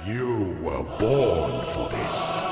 You were born for this.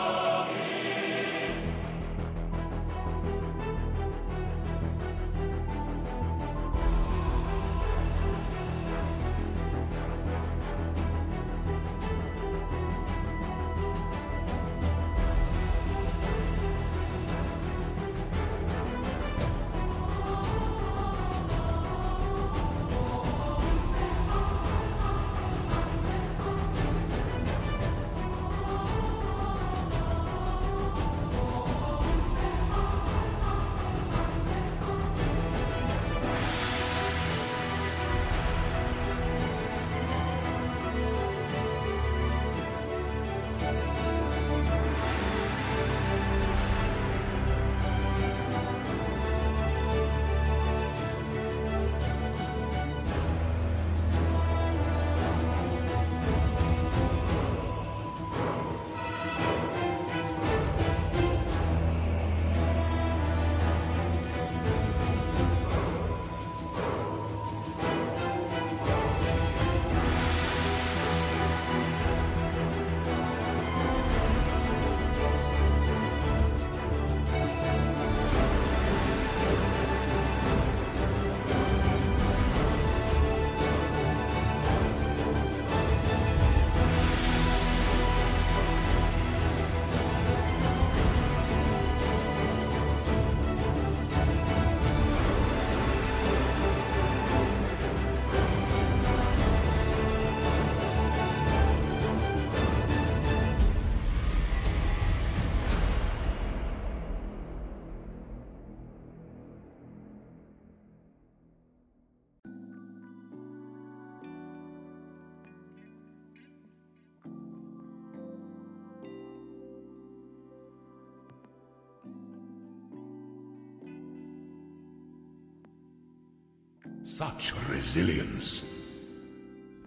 Such resilience.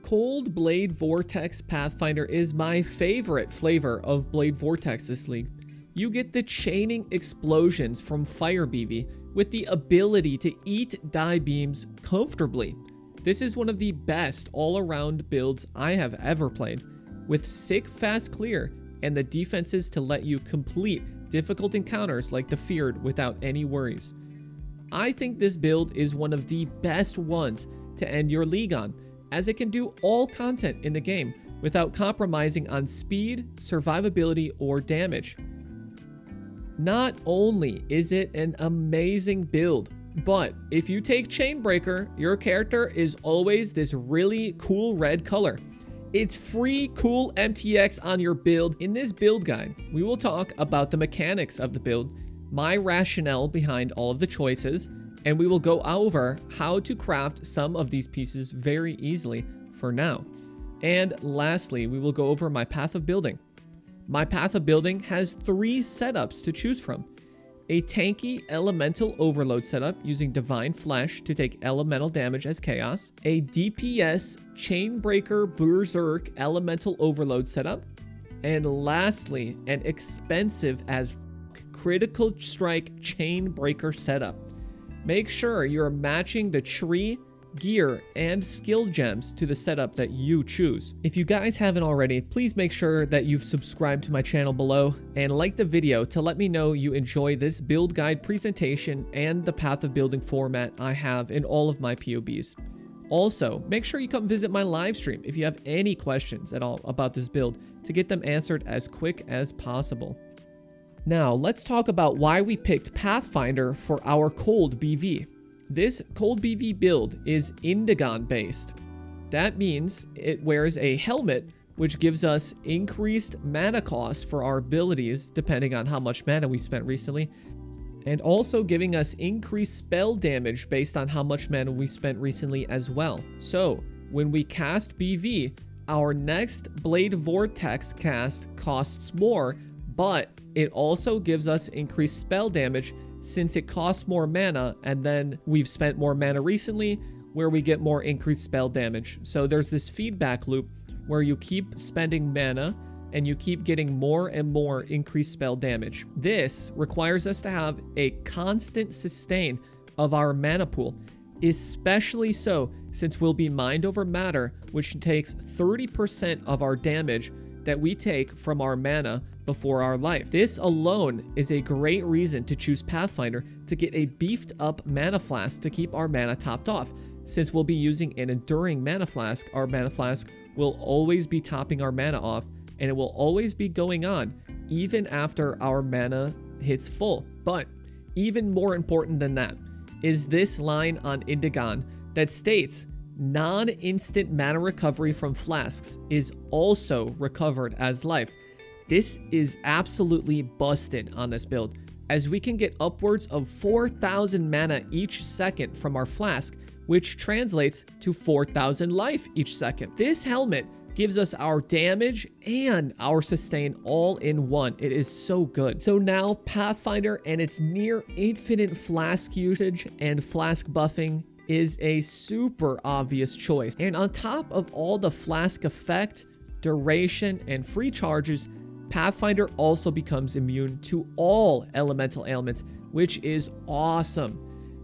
Cold Blade Vortex Pathfinder is my favorite flavor of Blade Vortex this league. You get the chaining explosions from Fire BV with the ability to eat die beams comfortably. This is one of the best all-around builds I have ever played, with sick fast clear and the defenses to let you complete difficult encounters like the Feared without any worries. I think this build is one of the best ones to end your league on, as it can do all content in the game without compromising on speed, survivability, or damage. Not only is it an amazing build, but if you take Chainbreaker, your character is always this really cool red color. It's free cool MTX on your build. In this build guide, we will talk about the mechanics of the build, my rationale behind all of the choices, and we will go over how to craft some of these pieces very easily for now. And lastly, we will go over my path of building. My path of building has 3 setups to choose from. A tanky elemental overload setup using divine flesh to take elemental damage as chaos, a DPS Chainbreaker berserk elemental overload setup, and lastly, an expensive as critical strike Chainbreaker setup. Make sure you're matching the tree, gear, and skill gems to the setup that you choose. If you guys haven't already, please make sure that you've subscribed to my channel below and like the video to let me know you enjoy this build guide presentation and the path of building format I have in all of my POBs. Also, make sure you come visit my live stream if you have any questions at all about this build to get them answered as quick as possible. Now, let's talk about why we picked Pathfinder for our Cold BV. This Cold BV build is Indigon based. That means it wears a helmet, which gives us increased mana cost for our abilities depending on how much mana we spent recently, and also giving us increased spell damage based on how much mana we spent recently as well. So, when we cast BV, our next Blade Vortex cast costs more, but it also gives us increased spell damage since it costs more mana, and then we've spent more mana recently where we get more increased spell damage. So there's this feedback loop where you keep spending mana and you keep getting more and more increased spell damage. This requires us to have a constant sustain of our mana pool, especially so since we'll be mind over matter, which takes 30% of our damage that we take from our mana before our life. This alone is a great reason to choose Pathfinder to get a beefed up mana flask to keep our mana topped off. Since we'll be using an enduring mana flask, our mana flask will always be topping our mana off, and it will always be going on even after our mana hits full. But even more important than that is this line on Indigon that states non-instant mana recovery from flasks is also recovered as life. This is absolutely busted on this build, as we can get upwards of 4,000 mana each second from our flask, which translates to 4,000 life each second. This helmet gives us our damage and our sustain all in one. It is so good. So now Pathfinder and its near infinite flask usage and flask buffing is a super obvious choice. And on top of all the flask effect, duration, and free charges, Pathfinder also becomes immune to all elemental ailments, which is awesome.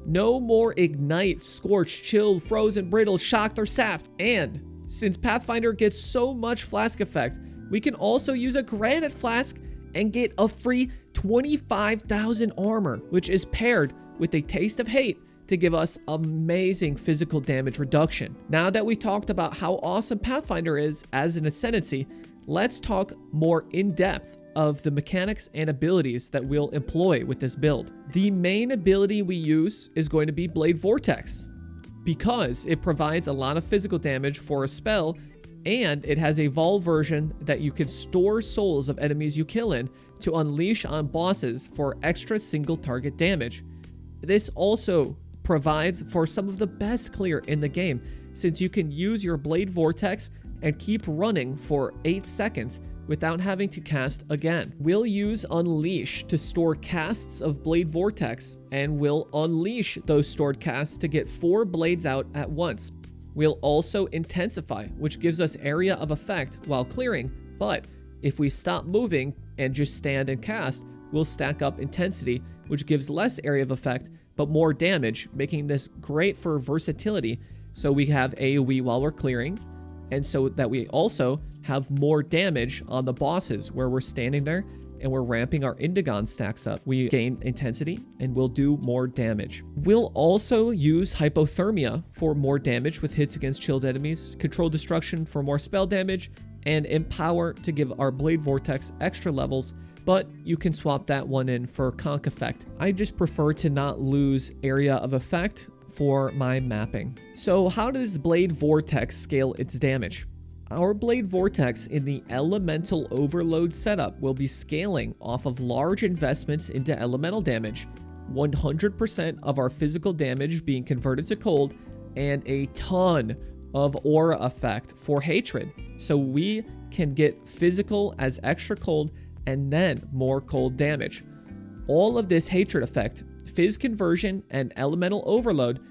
No more ignite, scorched, chilled, frozen, brittled, shocked, or sapped. And since Pathfinder gets so much flask effect, we can also use a granite flask and get a free 25,000 armor, which is paired with a taste of hate to give us amazing physical damage reduction. Now that we talked about how awesome Pathfinder is as an Ascendancy, let's talk more in depth of the mechanics and abilities that we'll employ with this build. The main ability we use is going to be Blade Vortex, because it provides a lot of physical damage for a spell, and it has a Vol version that you can store souls of enemies you kill in to unleash on bosses for extra single target damage. This also provides for some of the best clear in the game, since you can use your Blade Vortex and keep running for 8 seconds without having to cast again. We'll use Unleash to store casts of Blade Vortex, and we'll unleash those stored casts to get 4 blades out at once. We'll also Intensify, which gives us area of effect while clearing, but if we stop moving and just stand and cast, we'll stack up Intensity, which gives less area of effect but more damage, making this great for versatility, so we have AoE while we're clearing, and so that we also have more damage on the bosses where we're standing there and we're ramping our Indigon stacks up. We gain intensity and we'll do more damage. We'll also use Hypothermia for more damage with hits against chilled enemies, Control Destruction for more spell damage, and Empower to give our Blade Vortex extra levels, but you can swap that one in for Conk Effect. I just prefer to not lose area of effect for my mapping. So how does Blade Vortex scale its damage? Our Blade Vortex in the Elemental Overload setup will be scaling off of large investments into elemental damage, 100% of our physical damage being converted to cold, and a ton of aura effect for hatred. So we can get physical as extra cold and then more cold damage. All of this hatred effect, Fizz Conversion, and Elemental Overload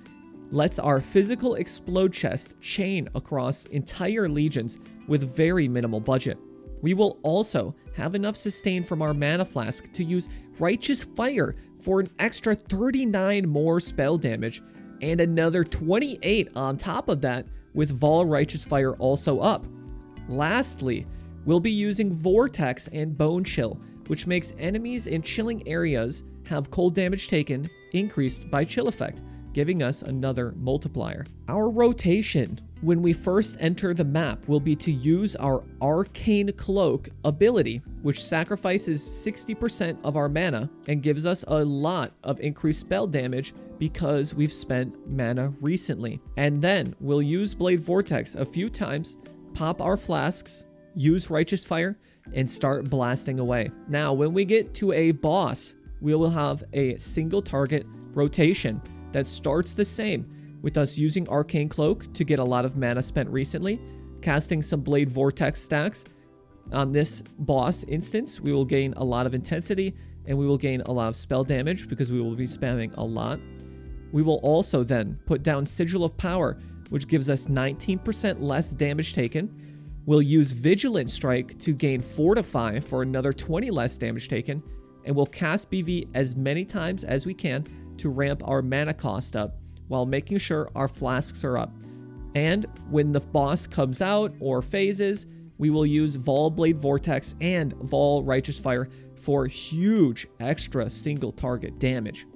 lets our physical explode chest chain across entire legions with very minimal budget. We will also have enough sustain from our mana flask to use Righteous Fire for an extra 39 more spell damage, and another 28 on top of that with Vol Righteous Fire also up. Lastly, we'll be using Vortex and Bone Chill, which makes enemies in chilling areas have cold damage taken increased by chill effect, giving us another multiplier. Our rotation when we first enter the map will be to use our Arcane Cloak ability, which sacrifices 60% of our mana and gives us a lot of increased spell damage because we've spent mana recently. And then we'll use Blade Vortex a few times, pop our flasks, use Righteous Fire, and start blasting away. Now, when we get to a boss, we will have a single target rotation that starts the same, with us using Arcane Cloak to get a lot of mana spent recently, casting some Blade Vortex stacks. On this boss instance, we will gain a lot of intensity, and we will gain a lot of spell damage because we will be spamming a lot. We will also then put down Sigil of Power, which gives us 19% less damage taken. We'll use Vigilant Strike to gain Fortify for another 20 less damage taken, and we'll cast BV as many times as we can to ramp our mana cost up while making sure our flasks are up. And when the boss comes out or phases, we will use Vol Blade Vortex and Vol Righteous Fire for huge extra single target damage.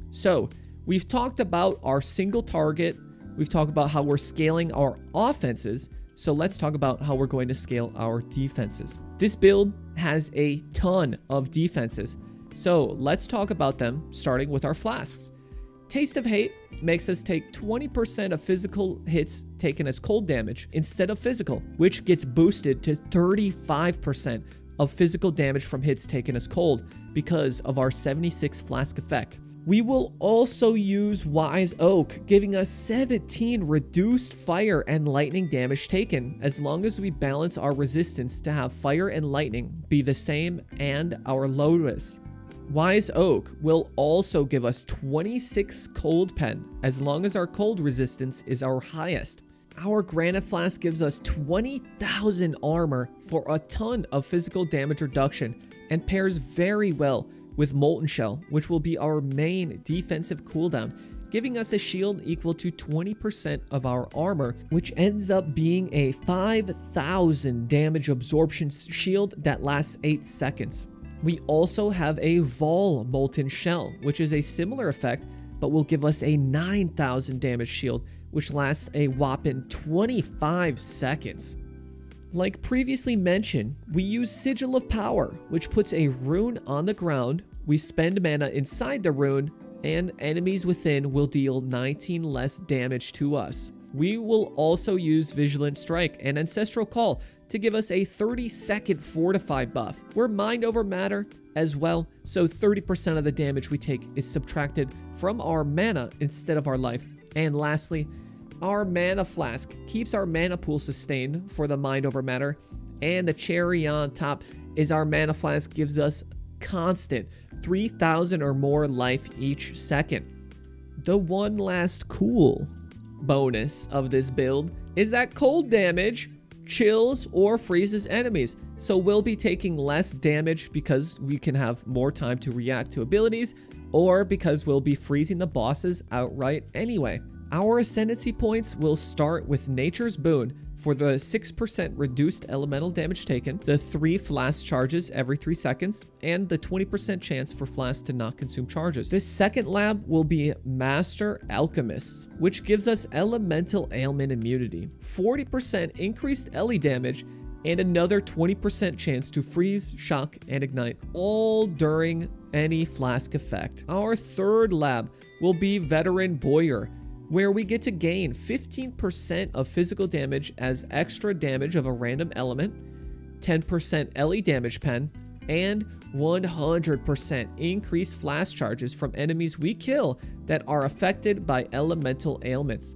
So we've talked about our single target. We've talked about how we're scaling our offenses. So let's talk about how we're going to scale our defenses. This build has a ton of defenses. So let's talk about them, starting with our flasks. Taste of Hate makes us take 20% of physical hits taken as cold damage instead of physical, which gets boosted to 35% of physical damage from hits taken as cold because of our 76 flask effect. We will also use Wise Oak, giving us 17 reduced fire and lightning damage taken, as long as we balance our resistance to have fire and lightning be the same and our lowest. Wise Oak will also give us 26 cold pen, as long as our cold resistance is our highest. Our Granite Flask gives us 20,000 armor for a ton of physical damage reduction and pairs very well with Molten Shell, which will be our main defensive cooldown, giving us a shield equal to 20% of our armor, which ends up being a 5,000 damage absorption shield that lasts 8 seconds. We also have a Vol Molten Shell, which is a similar effect, but will give us a 9,000 damage shield, which lasts a whopping 25 seconds. Like previously mentioned, we use Sigil of Power, which puts a rune on the ground. We spend mana inside the rune, and enemies within will deal 19 less damage to us. We will also use Vigilant Strike and Ancestral Call to give us a 30-second Fortify buff. We're Mind Over Matter as well, so 30% of the damage we take is subtracted from our mana instead of our life. And lastly, our Mana Flask keeps our mana pool sustained for the Mind Over Matter, and the cherry on top is our Mana Flask gives us constant 3,000 or more life each second. The one last cool bonus of this build is that cold damage chills or freezes enemies, so we'll be taking less damage because we can have more time to react to abilities, or because we'll be freezing the bosses outright anyway. Our Ascendancy points will start with Nature's Boon for the 6% reduced elemental damage taken, the 3 flask charges every 3 seconds, and the 20% chance for flasks to not consume charges. This second lab will be Master Alchemists, which gives us elemental ailment immunity, 40% increased Ellie damage, and another 20% chance to freeze, shock, and ignite, all during any flask effect. Our third lab will be Veteran Boyer, where we get to gain 15% of physical damage as extra damage of a random element, 10% LE damage pen, and 100% increased flask charges from enemies we kill that are affected by elemental ailments.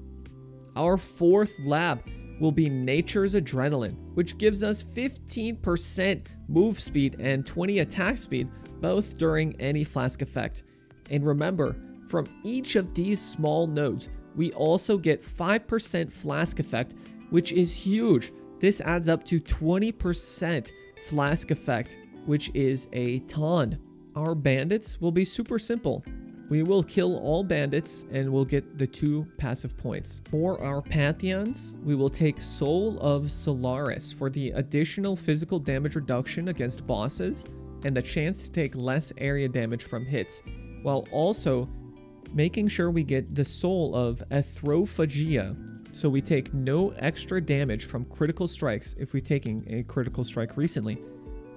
Our fourth lab will be Nature's Adrenaline, which gives us 15% move speed and 20 attack speed, both during any flask effect. And remember, from each of these small nodes, we also get 5% flask effect, which is huge. This adds up to 20% flask effect, which is a ton. Our bandits will be super simple. We will kill all bandits and we'll get the 2 passive points. For our Pantheons, we will take Soul of Solaris for the additional physical damage reduction against bosses and the chance to take less area damage from hits, while also making sure we get the Soul of Athrophagia, so we take no extra damage from critical strikes if we're taking a critical strike recently.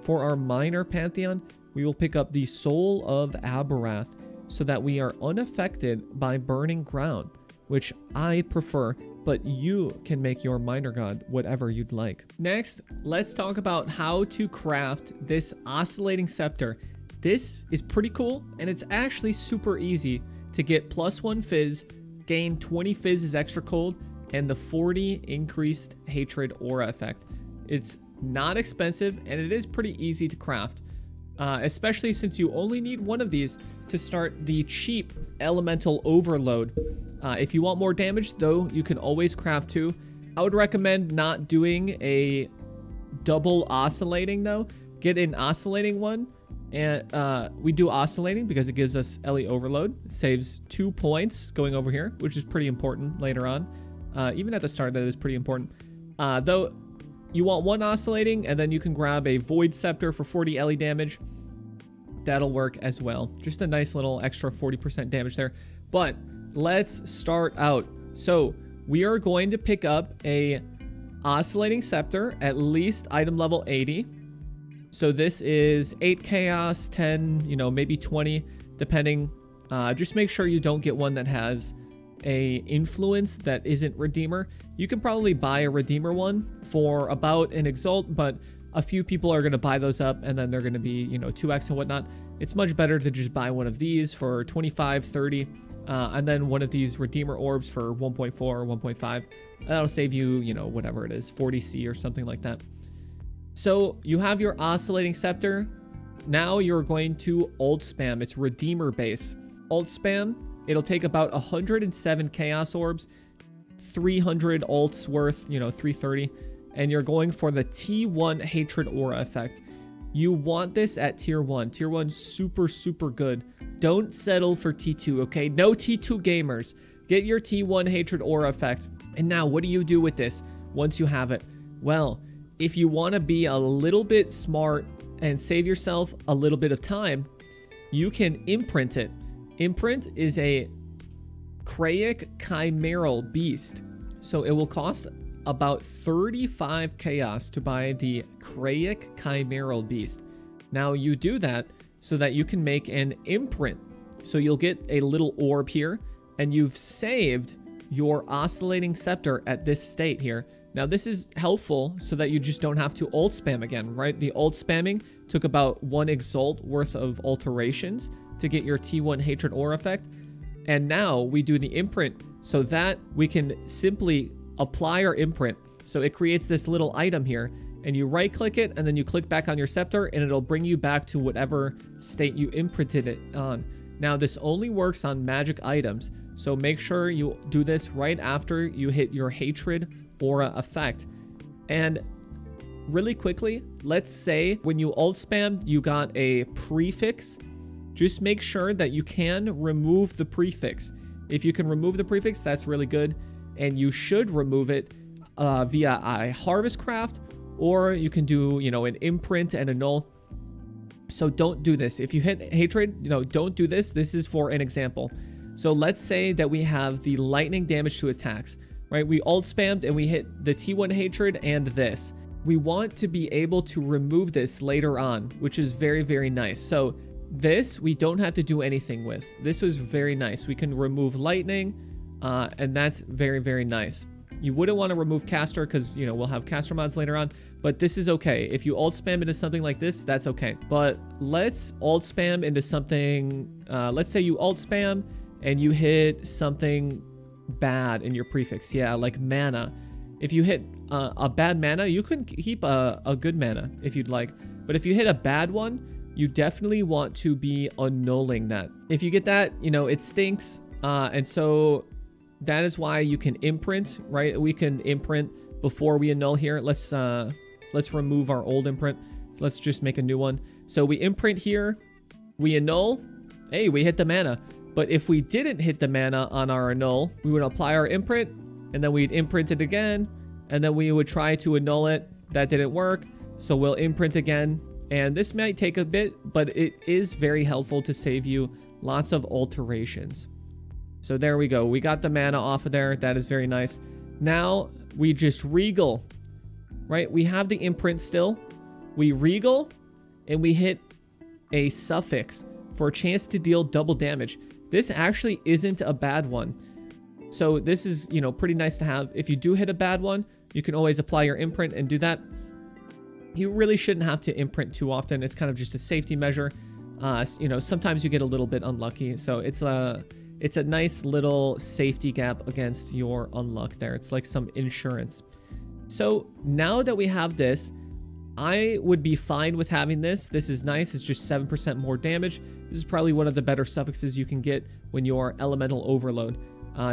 For our Minor Pantheon, we will pick up the Soul of Abarath so that we are unaffected by Burning Ground, which I prefer, but you can make your Minor God whatever you'd like. Next, let's talk about how to craft this Oscillating Scepter. This is pretty cool, and it's actually super easy to get +1 Fizz, gain 20 Fizz as extra cold, and the 40 increased Hatred aura effect. It's not expensive, and it is pretty easy to craft, especially since you only need one of these to start the cheap Elemental Overload. If you want more damage, though, you can always craft 2. I would recommend not doing a double oscillating, though. Get an oscillating one. And we do oscillating because it gives us LE overload. It saves 2 points going over here, which is pretty important later on. Even at the start, that is pretty important. Though you want one oscillating, and then you can grab a Void Scepter for 40 LE damage. That'll work as well. Just a nice little extra 40% damage there. But let's start out. So we are going to pick up a Oscillating Scepter, at least item level 80. So this is 8 chaos, 10, you know, maybe 20, depending. Just make sure you don't get one that has a influence that isn't Redeemer. You can probably buy a Redeemer one for about an Exalt, but a few people are going to buy those up, and then they're going to be, you know, 2x and whatnot. It's much better to just buy one of these for 25, 30, and then one of these Redeemer orbs for 1.4 or 1.5. That'll save you, you know, whatever it is, 40C or something like that. So you have your Oscillating Scepter. Now you're going to ult spam. It's Redeemer base. Ult spam. It'll take about 107 Chaos Orbs, 300 ults worth, you know, 330. And you're going for the T1 Hatred Aura effect. You want this at tier 1. Tier 1 super, super good. Don't settle for T2, okay? No T2 gamers. Get your T1 Hatred Aura effect. And now, what do you do with this once you have it? Well, if you want to be a little bit smart and save yourself a little bit of time, you can imprint it. Imprint is a Krayik Chimeral Beast. So it will cost about 35 chaos to buy the Krayik Chimeral Beast. Now you do that so that you can make an imprint. So you'll get a little orb here, and you've saved your Oscillating Scepter at this state here. Now this is helpful so that you just don't have to ult spam again, right? The ult spamming took about 1 Exalt worth of alterations to get your T1 Hatred Aura effect. And now we do the imprint so that we can simply apply our imprint. So it creates this little item here, and you right click it, and then you click back on your scepter, and it'll bring you back to whatever state you imprinted it on. Now this only works on magic items, so make sure you do this right after you hit your Hatred Aura effect. And really quickly, let's say when you ult spam, you got a prefix. Just make sure that you can remove the prefix. If you can remove the prefix, that's really good. And you should remove it via a Harvest Craft, or you can do, you know, an imprint and a null. So don't do this. If you hit Hatred, you know, don't do this. This is for an example. So let's say that we have the lightning damage to attacks, right? We ult spammed and we hit the T1 Hatred and this. We want to be able to remove this later on, which is very, very nice. So this, we don't have to do anything with. This was very nice. We can remove lightning, and that's very, very nice. You wouldn't want to remove caster because, you know, we'll have caster mods later on, but this is okay. If you ult spam into something like this, that's okay. But let's ult spam into something, let's say you ult spam and you hit something bad in your prefix. Yeah, like mana. If you hit a bad mana, you can keep a good mana if you'd like. But if you hit a bad one, you definitely want to be annulling that. If you get that, you know, it stinks. And so that is why you can imprint, right? We can imprint before we annul here. Let's remove our old imprint. Let's just make a new one. So we imprint here, we annul. Hey, we hit the mana. But if we didn't hit the mana on our annul, we would apply our imprint, and then we'd imprint it again, and then we would try to annul it. That didn't work, so we'll imprint again. And this might take a bit, but it is very helpful to save you lots of alterations. So there we go. We got the mana off of there. That is very nice. Now we just regal, right? We have the imprint still. We regal, and we hit a suffix for a chance to deal double damage. This actually isn't a bad one. So this is, you know, pretty nice to have. If you do hit a bad one, you can always apply your imprint and do that. You really shouldn't have to imprint too often. It's kind of just a safety measure. You know, sometimes you get a little bit unlucky. So it's a nice little safety gap against your unluck there. It's like some insurance. So now that we have this, I would be fine with having this. This is nice. It's just 7% more damage. This is probably one of the better suffixes you can get when you're elemental overload.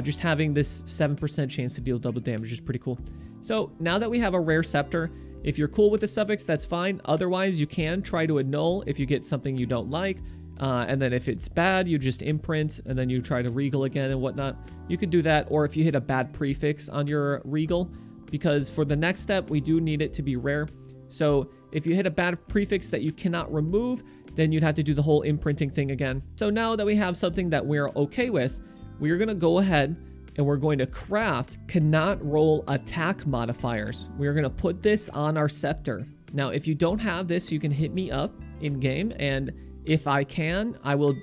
Just having this 7% chance to deal double damage is pretty cool. So now that we have a rare scepter, if you're cool with the suffix, that's fine. Otherwise, you can try to annul if you get something you don't like. And then if it's bad, you just imprint, and then you try to regal again and whatnot. You could do that, or if you hit a bad prefix on your regal, because for the next step, we do need it to be rare. So if you hit a bad prefix that you cannot remove, then you'd have to do the whole imprinting thing again. So now that we have something that we're okay with, we're going to go ahead and we're going to craft cannot roll attack modifiers. We're going to put this on our Sceptre. Now, if you don't have this, you can hit me up in game, and if I can, I will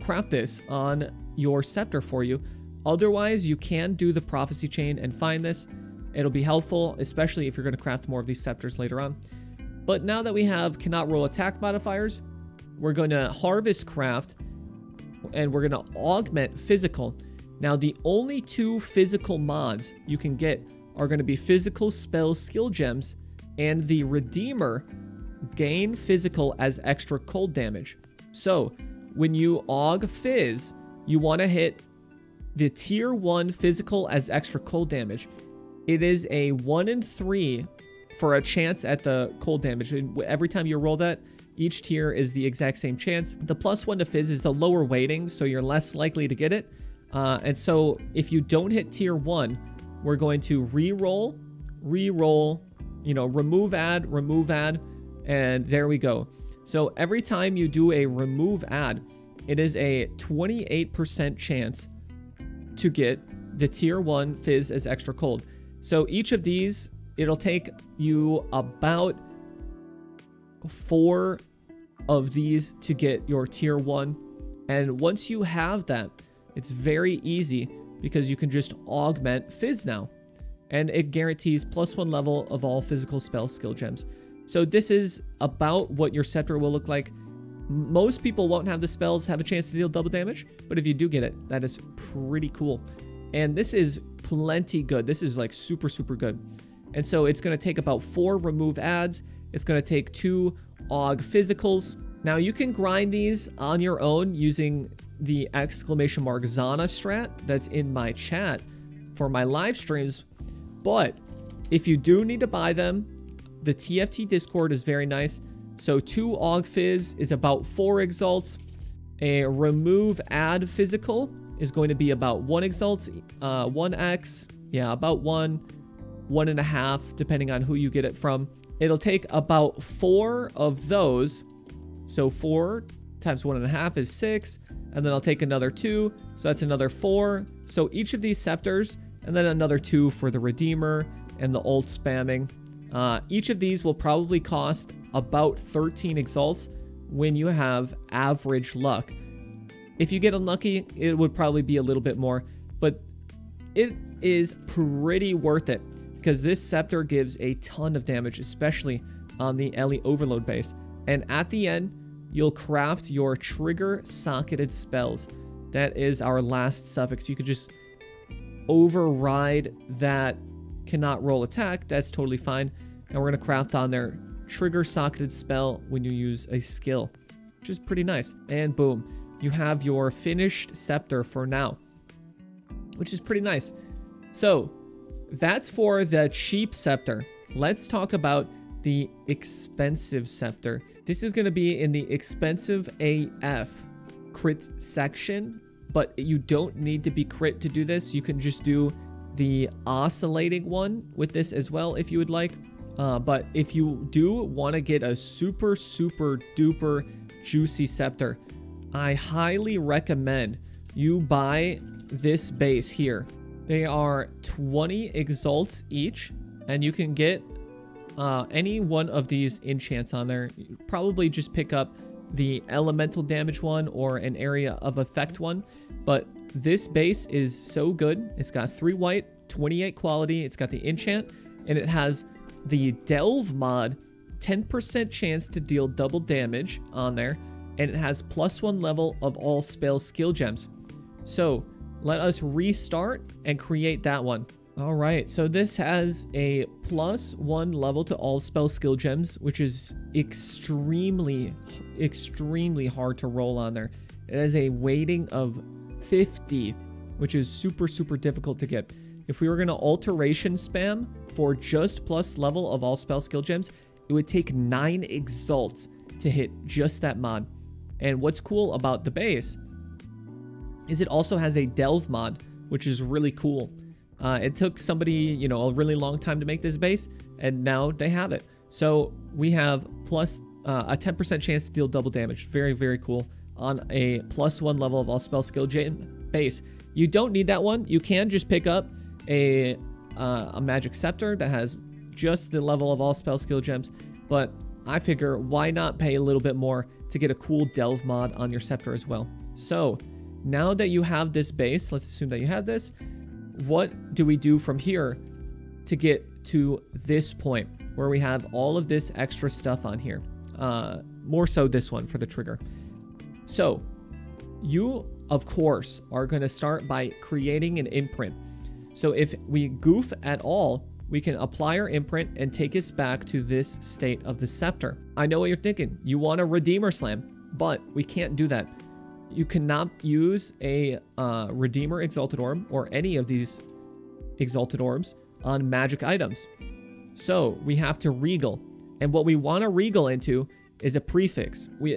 craft this on your Sceptre for you. Otherwise, you can do the prophecy chain and find this. It'll be helpful, especially if you're going to craft more of these scepters later on. But now that we have cannot roll attack modifiers, we're going to harvest craft, and we're going to augment physical. Now, the only 2 physical mods you can get are going to be physical spell skill gems and the Redeemer gain physical as extra cold damage. So when you aug Fizz, you want to hit the tier 1 physical as extra cold damage. It is a 1 in 3 for a chance at the cold damage. And every time you roll that, each tier is the exact same chance. The +1 to Fizz is a lower weighting, so you're less likely to get it. And so if you don't hit tier 1, we're going to re-roll, you know, remove add, and there we go. So every time you do a remove add, it is a 28% chance to get the tier 1 Fizz as extra cold. So each of these, it'll take you about 4 of these to get your tier 1. And once you have that, it's very easy because you can just augment Fizz now. And it guarantees +1 level of all physical spell skill gems. So this is about what your Sceptre will look like. Most people won't have the spells have a chance to deal double damage, but if you do get it, that is pretty cool. And this is plenty good. This is like super, super good. And so it's going to take about 4 remove adds. It's going to take 2 aug physicals. Now you can grind these on your own using the ! Zana strat that's in my chat for my live streams. But if you do need to buy them, the TFT Discord is very nice. So 2 aug fizz is about 4 exalts. A remove add physical is going to be about 1 exalt, 1x, yeah, about 1.5, depending on who you get it from. It'll take about 4 of those. So 4 times 1.5 is 6. And then I'll take another 2. So that's another 4. So each of these scepters, and then another 2 for the Redeemer and the ult spamming. Each of these will probably cost about 13 exalts when you have average luck. If you get unlucky, it would probably be a little bit more, but it is pretty worth it because this scepter gives a ton of damage, especially on the Ellie overload base. And at the end, you'll craft your trigger socketed spells. That is our last suffix. You could just override that cannot roll attack. That's totally fine. And we're going to craft on their trigger socketed spell when you use a skill, which is pretty nice. And boom, you have your finished scepter for now, which is pretty nice. So that's for the cheap scepter. Let's talk about the expensive scepter. This is going to be in the expensive AF crit section, but you don't need to be crit to do this. You can just do the oscillating one with this as well if you would like. But if you do want to get a super, super duper juicy scepter, I highly recommend you buy this base here. They are 20 exalts each, and you can get any one of these enchants on there. You probably just pick up the elemental damage one or an area of effect one, but this base is so good. It's got 3 white, 28 quality, it's got the enchant, and it has the delve mod, 10% chance to deal double damage on there, and it has +1 level of all spell skill gems. So let us restart and create that one. All right, so this has a +1 level to all spell skill gems, which is extremely hard to roll on there. It has a weighting of 50, which is super, super difficult to get. If we were going to alteration spam for just + level of all spell skill gems, it would take 9 exalts to hit just that mod. And what's cool about the base is it also has a delve mod, which is really cool. It took somebody, you know, a really long time to make this base, and now they have it. So we have plus a 10% chance to deal double damage. Very, very cool. On a +1 level of all spell skill base. You don't need that one. You can just pick up a magic scepter that has just the level of all spell skill gems, but I figure why not pay a little bit more to get a cool delve mod on your scepter as well. So now that you have this base, let's assume that you have this, what do we do from here to get to this point where we have all of this extra stuff on here? More so this one for the trigger. So you, of course, are going to start by creating an imprint. So if we goof at all, we can apply our imprint and take us back to this state of the scepter. I know what you're thinking. You want a Redeemer Slam, but we can't do that. You cannot use a Redeemer Exalted Orb or any of these Exalted Orbs on magic items. So we have to regal. And what we want to regal into is a prefix. We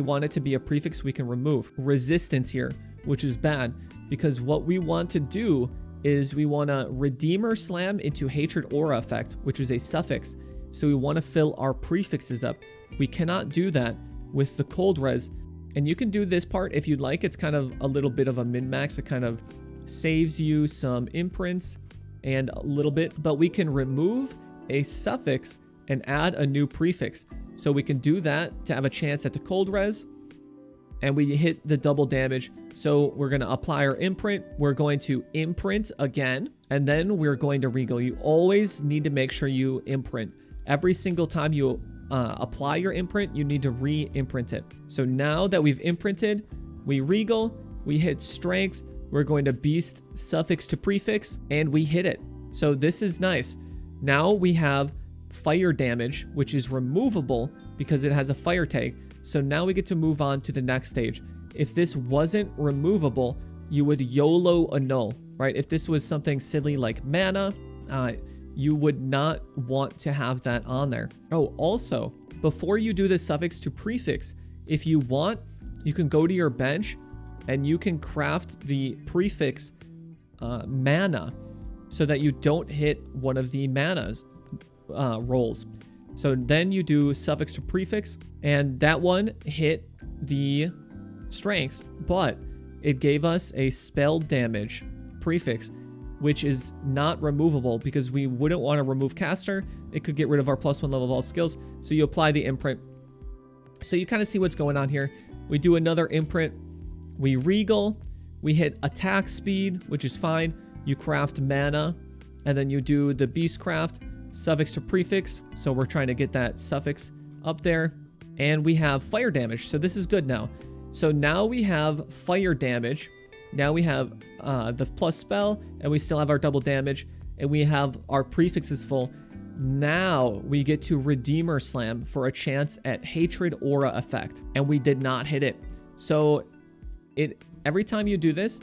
want it to be a prefix we can remove. Resistance here, which is bad, because what we want to do is we want to Redeemer Slam into Hatred Aura Effect, which is a suffix. So we want to fill our prefixes up. We cannot do that with the cold res. And you can do this part if you'd like. It's kind of a little bit of a min-max. It kind of saves you some imprints and a little bit, but we can remove a suffix and add a new prefix. So we can do that to have a chance at the cold res, and we hit the double damage. So we're going to apply our imprint. We're going to imprint again, and then we're going to regal. You always need to make sure you imprint. Every single time you apply your imprint, you need to re-imprint it. So now that we've imprinted, we regal, we hit strength, we're going to beast suffix to prefix, and we hit it. So this is nice. Now we have fire damage, which is removable because it has a fire tag. So now we get to move on to the next stage. If this wasn't removable, you would YOLO annul, right? If this was something silly like mana, you would not want to have that on there. Oh, also, before you do the suffix to prefix, if you want, you can go to your bench and you can craft the prefix mana so that you don't hit one of the manas rolls. So then you do suffix to prefix, and that one hit the strength, but it gave us a spell damage prefix, which is not removable because we wouldn't want to remove caster. It could get rid of our +1 level of all skills. So you apply the imprint. So you kind of see what's going on here. We do another imprint. We regal. We hit attack speed, which is fine. You craft mana, and then you do the beast craft, suffix to prefix. So we're trying to get that suffix up there. And we have fire damage. So this is good now. So now we have fire damage. Now we have the plus spell, and we still have our double damage, and we have our prefixes full. Now we get to Redeemer Slam for a chance at Hatred Aura Effect, and we did not hit it. So every time you do this,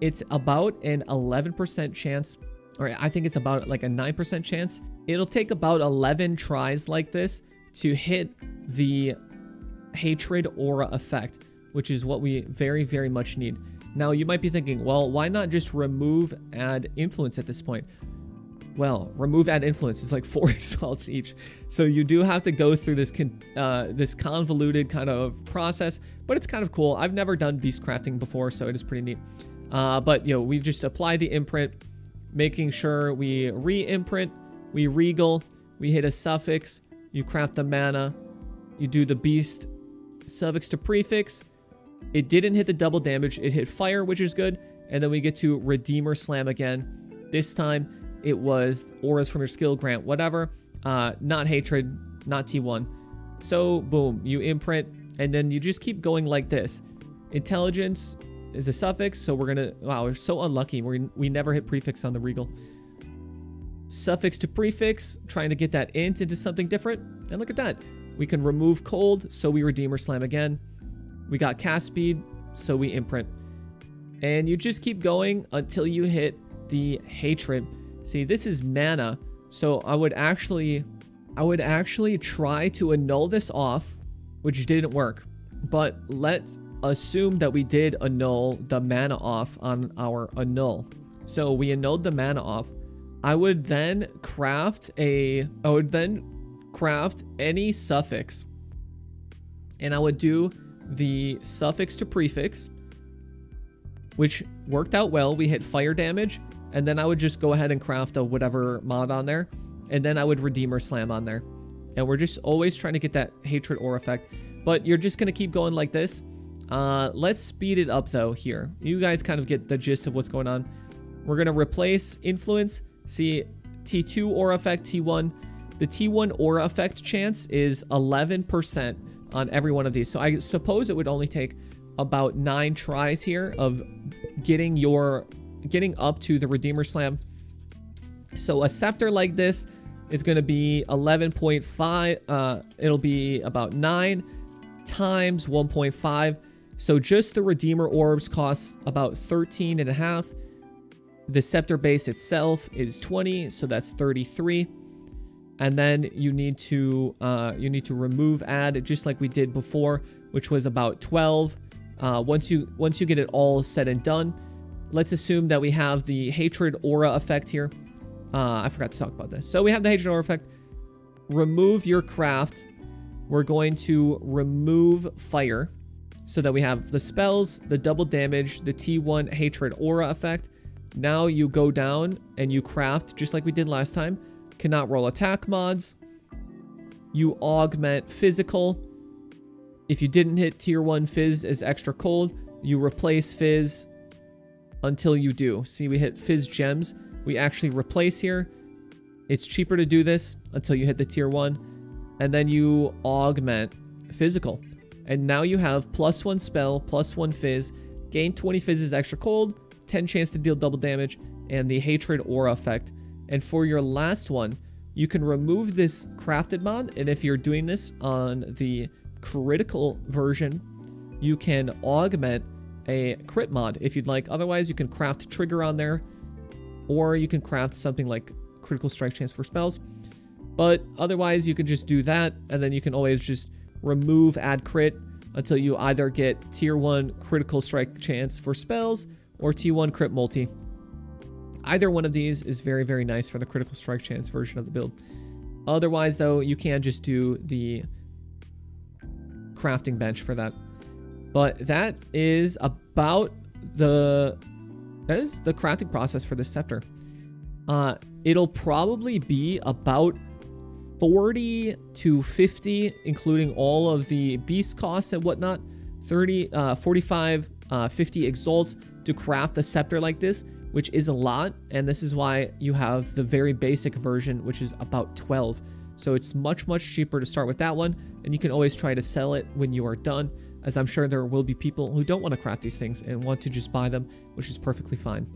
it's about an 11% chance, or I think it's about like a 9% chance. It'll take about 11 tries like this to hit the Hatred Aura Effect, which is what we very, very much need. Now, you might be thinking, well, why not just remove add influence at this point? Well, remove add influence is like 4 exalts each. So you do have to go through this this convoluted kind of process, but it's kind of cool. I've never done beast crafting before, so it is pretty neat. But, you know, we've just applied the imprint, making sure we re-imprint, we regal, we hit a suffix, you craft the mana, you do the beast suffix to prefix. It didn't hit the double damage. It hit fire, which is good. And then we get to Redeemer Slam again. This time, it was auras from your skill grant, whatever. Not hatred, not T1. So, boom, you imprint. And then you just keep going like this. Intelligence is a suffix. So we're going to... Wow, we're so unlucky. We never hit prefix on the regal. Suffix to prefix. Trying to get that int into something different. And look at that. We can remove cold. So we Redeemer Slam again. We got cast speed, so we imprint. And you just keep going until you hit the hatred. See, this is mana, so I would actually try to annul this off, which didn't work. But let's assume that we did annul the mana off on our annul. So we annulled the mana off. I would then craft any suffix. And I would do the suffix to prefix, which worked out well. We hit fire damage, and then I would just go ahead and craft a whatever mod on there, and then I would Redeemer Slam on there. And we're just always trying to get that Hatred Aura effect. But you're just going to keep going like this. Let's speed it up, though, here. You guys kind of get the gist of what's going on. We're going to replace Influence. See, T2 Aura effect, T1. The T1 Aura effect chance is 11% on every one of these. So I suppose it would only take about 9 tries here of getting up to the Redeemer Slam. So a Sceptre like this is going to be 11.5. It'll be about 9 times 1.5. So just the Redeemer Orbs cost about 13.5. The Sceptre base itself is 20, so that's 33. And then you need to remove add, just like we did before, which was about 12. Once you get it all said and done, let's assume that we have the Hatred Aura effect here. I forgot to talk about this. So we have the Hatred Aura effect. Remove your craft. We're going to remove fire so that we have the spells, the double damage, the T1 Hatred Aura effect. Now you go down and you craft just like we did last time. Cannot roll attack mods. You augment physical. If you didn't hit tier 1 Fizz as extra cold, you replace Fizz until you do. See, we hit Fizz gems. We actually replace here. It's cheaper to do this until you hit the tier 1. And then you augment physical. And now you have +1 spell, +1 Fizz, gain 20 Fizz as extra cold, 10 chance to deal double damage, and the Hatred Aura effect. And for your last one, you can remove this crafted mod. And if you're doing this on the critical version, you can augment a crit mod if you'd like. Otherwise, you can craft trigger on there, or you can craft something like critical strike chance for spells. But otherwise, you can just do that, and then you can always just remove add crit until you either get tier 1 critical strike chance for spells or T1 crit multi. Either one of these is very, very nice for the critical strike chance version of the build. Otherwise, though, you can just do the crafting bench for that. But that is about the crafting process for the Sceptre. It'll probably be about 40 to 50, including all of the beast costs and whatnot. 45, 50 exalts to craft a Sceptre like this, which is a lot. And this is why you have the very basic version, which is about 12. So it's much, much cheaper to start with that one. And you can always try to sell it when you are done, as I'm sure there will be people who don't want to craft these things and want to just buy them, which is perfectly fine.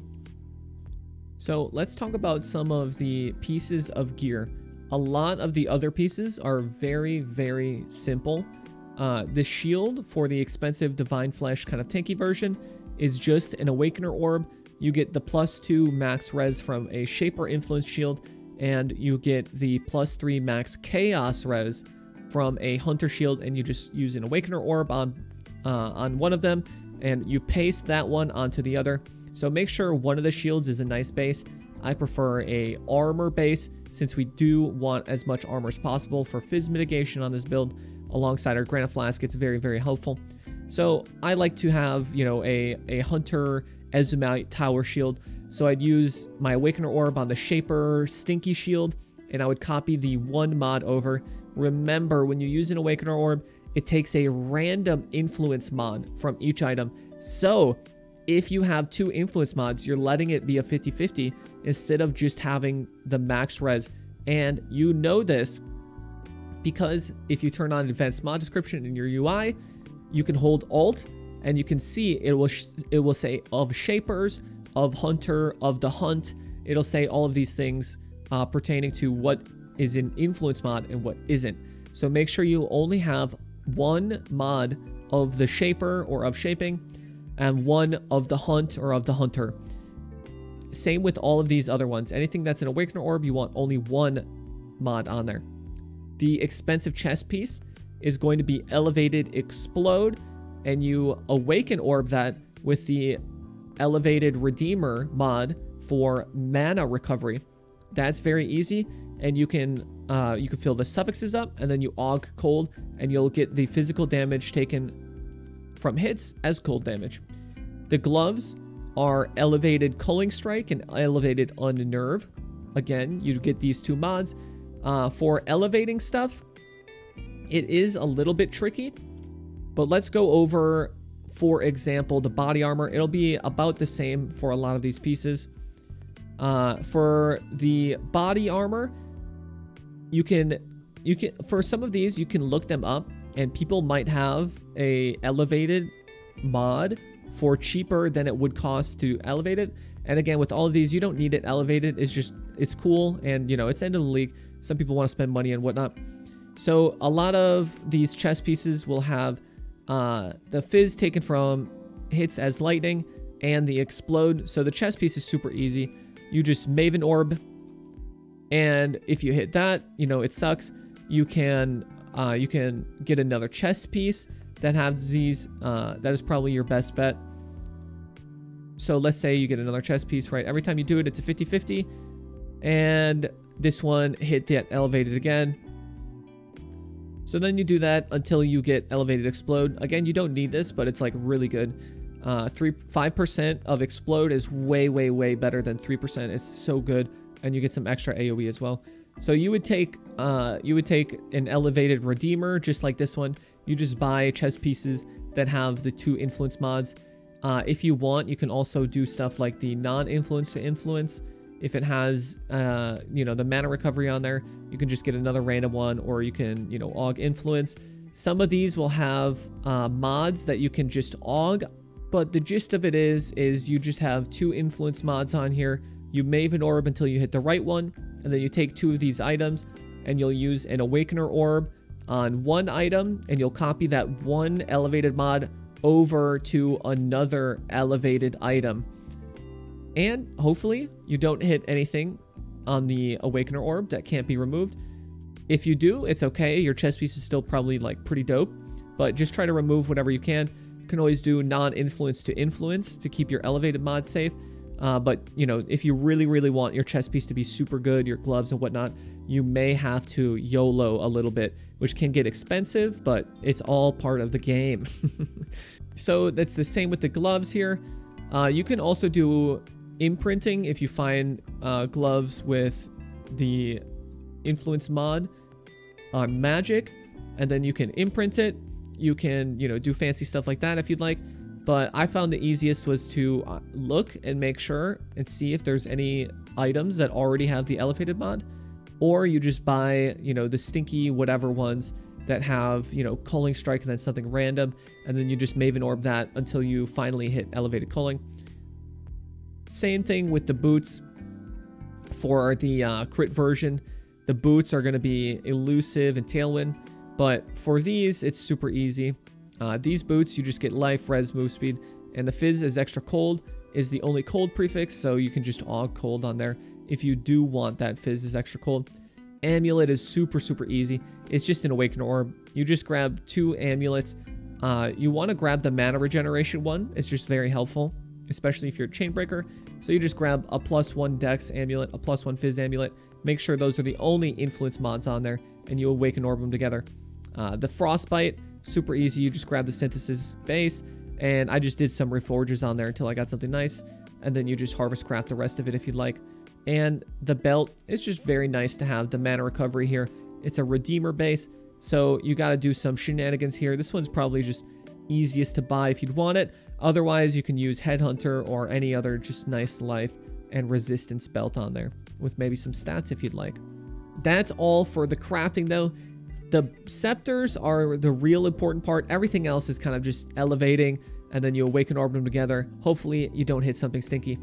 So let's talk about some of the pieces of gear. A lot of the other pieces are very, very simple. The shield for the expensive Divine Flesh kind of tanky version is just an Awakener Orb. You get the +2 max res from a Shaper Influence shield, and you get the +3 max Chaos res from a Hunter shield, and you just use an Awakener Orb on one of them, and you paste that one onto the other. So make sure one of the shields is a nice base. I prefer a armor base, since we do want as much armor as possible for Fizz mitigation on this build. Alongside our Granite Flask, it's very, very helpful. So I like to have, you know, a Hunter Ezumite Tower shield. So I'd use my Awakener Orb on the Shaper Stinky shield, and I would copy the 1 mod over. Remember, when you use an Awakener Orb, it takes a random influence mod from each item. So if you have 2 influence mods, you're letting it be a 50-50 instead of just having the max res. And you know this because if you turn on advanced mod description in your UI, you can hold Alt and you can see it will say of Shapers, of Hunter, of the Hunt. It'll say all of these things pertaining to what is an influence mod and what isn't. So make sure you only have 1 mod of the Shaper or of Shaping, and 1 of the Hunt or of the Hunter. Same with all of these other ones. Anything that's an Awakener Orb, you want only 1 mod on there. The expensive chest piece is going to be Elevated Explode, and you Awaken Orb that with the Elevated Redeemer mod for mana recovery. That's very easy, and you can fill the suffixes up, and then you aug cold, and you'll get the physical damage taken from hits as cold damage. The gloves are elevated Culling Strike and elevated Unnerve. Again, you get these two mods. For elevating stuff, it is a little bit tricky, but let's go over, for example, the body armor. It'll be about the same for a lot of these pieces. For the body armor, you can for some of these, you can look them up, and people might have a elevated mod for cheaper than it would cost to elevate it. And again, with all of these, you don't need it elevated. It's cool, and you know, it's end of the league. Some people want to spend money and whatnot. So a lot of these chess pieces will have the fizz taken from hits as lightning and the explode. So the chess piece is super easy. You just Maven Orb, and if you hit that, you know, it sucks. You can get another chess piece that has these. That is probably your best bet. So let's say you get another chess piece, right? Every time you do it, it's a 50-50. And this one hit that elevated again. So then you do that until you get elevated explode. Again, you don't need this, but it's like really good. 5% of explode is way, way, way better than 3%. It's so good. And you get some extra AoE as well. So you would take an elevated Redeemer, just like this one. You just buy chess pieces that have the 2 influence mods. If you want, you can also do stuff like the non-influence to influence. If it has, you know, the mana recovery on there, you can just get another random one, or you can, you know, aug influence. Some of these will have mods that you can just aug, but the gist of it is you just have 2 influence mods on here. You Maven Orb until you hit the right one, and then you take 2 of these items, and you'll use an Awakener Orb on one item, and you'll copy that one elevated mod over to another elevated item. And hopefully you don't hit anything on the Awakener Orb that can't be removed. If you do, it's okay. Your chess piece is still probably like pretty dope, but just try to remove whatever you can. You can always do non-influence to influence to keep your elevated mod safe. But, you know, if you really, really want your chess piece to be super good, your gloves and whatnot, you may have to YOLO a little bit, which can get expensive, but it's all part of the game. So that's the same with the gloves here. You can also do imprinting if you find gloves with the influence mod on magic, and then you can imprint it. You can, you know, do fancy stuff like that if you'd like. But I found the easiest was to look and make sure and see if there's any items that already have the elevated mod. Or you just buy, you know, the stinky whatever ones that have, you know, Culling Strike and then something random. And then you just Maven Orb that until you finally hit elevated Culling. Same thing with the boots. For the crit version, the boots are going to be Elusive and Tailwind. But for these, it's super easy. These boots, you just get life, res, move speed, and the fizz is extra cold, is the only cold prefix, so you can just aug cold on there if you do want that fizz is extra cold. Amulet is super, super easy. It's just an Awakener Orb. You just grab 2 amulets. You want to grab the mana regeneration one. It's just very helpful, especially if you're a Chainbreaker. So you just grab a +1 Dex amulet, a +1 Fizz amulet. Make sure those are the only influence mods on there, and you Awaken Orb them together. The Frostbite, super easy. You just grab the Synthesis base, and I just did some reforges on there until I got something nice, and then you just harvest craft the rest of it if you'd like. And the belt is just very nice to have the mana recovery here. It's a Redeemer base, so you got to do some shenanigans here. This one's probably just easiest to buy if you'd want it. Otherwise, you can use Headhunter or any other just nice life and resistance belt on there with maybe some stats if you'd like. That's all for the crafting though. The scepters are the real important part. Everything else is kind of just elevating, and then you Awaken Orb them together. Hopefully you don't hit something stinky.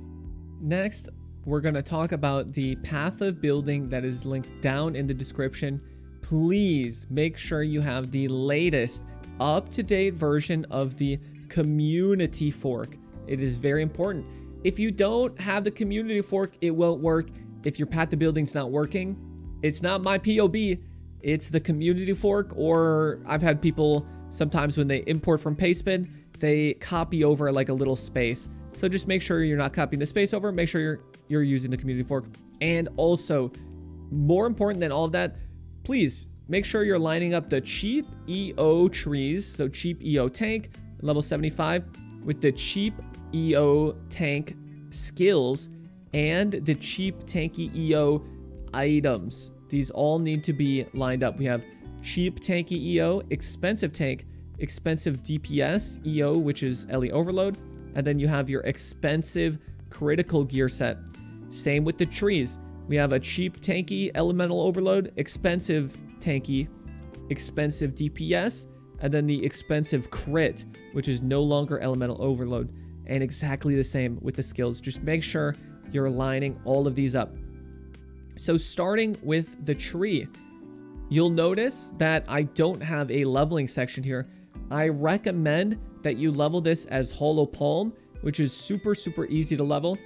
Next, we're going to talk about the path of building that is linked down in the description. Please make sure you have the latest up-to-date version of the community fork. It is very important. If you don't have the community fork, it won't work. If your path to building's not working, it's not my POB. It's the community fork, or I've had people sometimes when they import from Pastebin, they copy over like a little space. So just make sure you're not copying the space over. Make sure you're you're using the community fork. And also, more important than all of that, please make sure you're lining up the cheap EO trees, so cheap EO tank, level 75, with the cheap EO tank skills and the cheap tanky EO items. These all need to be lined up. We have cheap tanky EO, expensive tank, expensive DPS EO, which is LE overload, and then you have your expensive critical gear set. Same with the trees. We have a cheap tanky elemental overload, expensive tanky, expensive DPS, and then the expensive crit, which is no longer elemental overload. And exactly the same with the skills. Just make sure you're lining all of these up. So starting with the tree, you'll notice that I don't have a leveling section here. I recommend that you level this as Hollow Palm, which is super easy to level.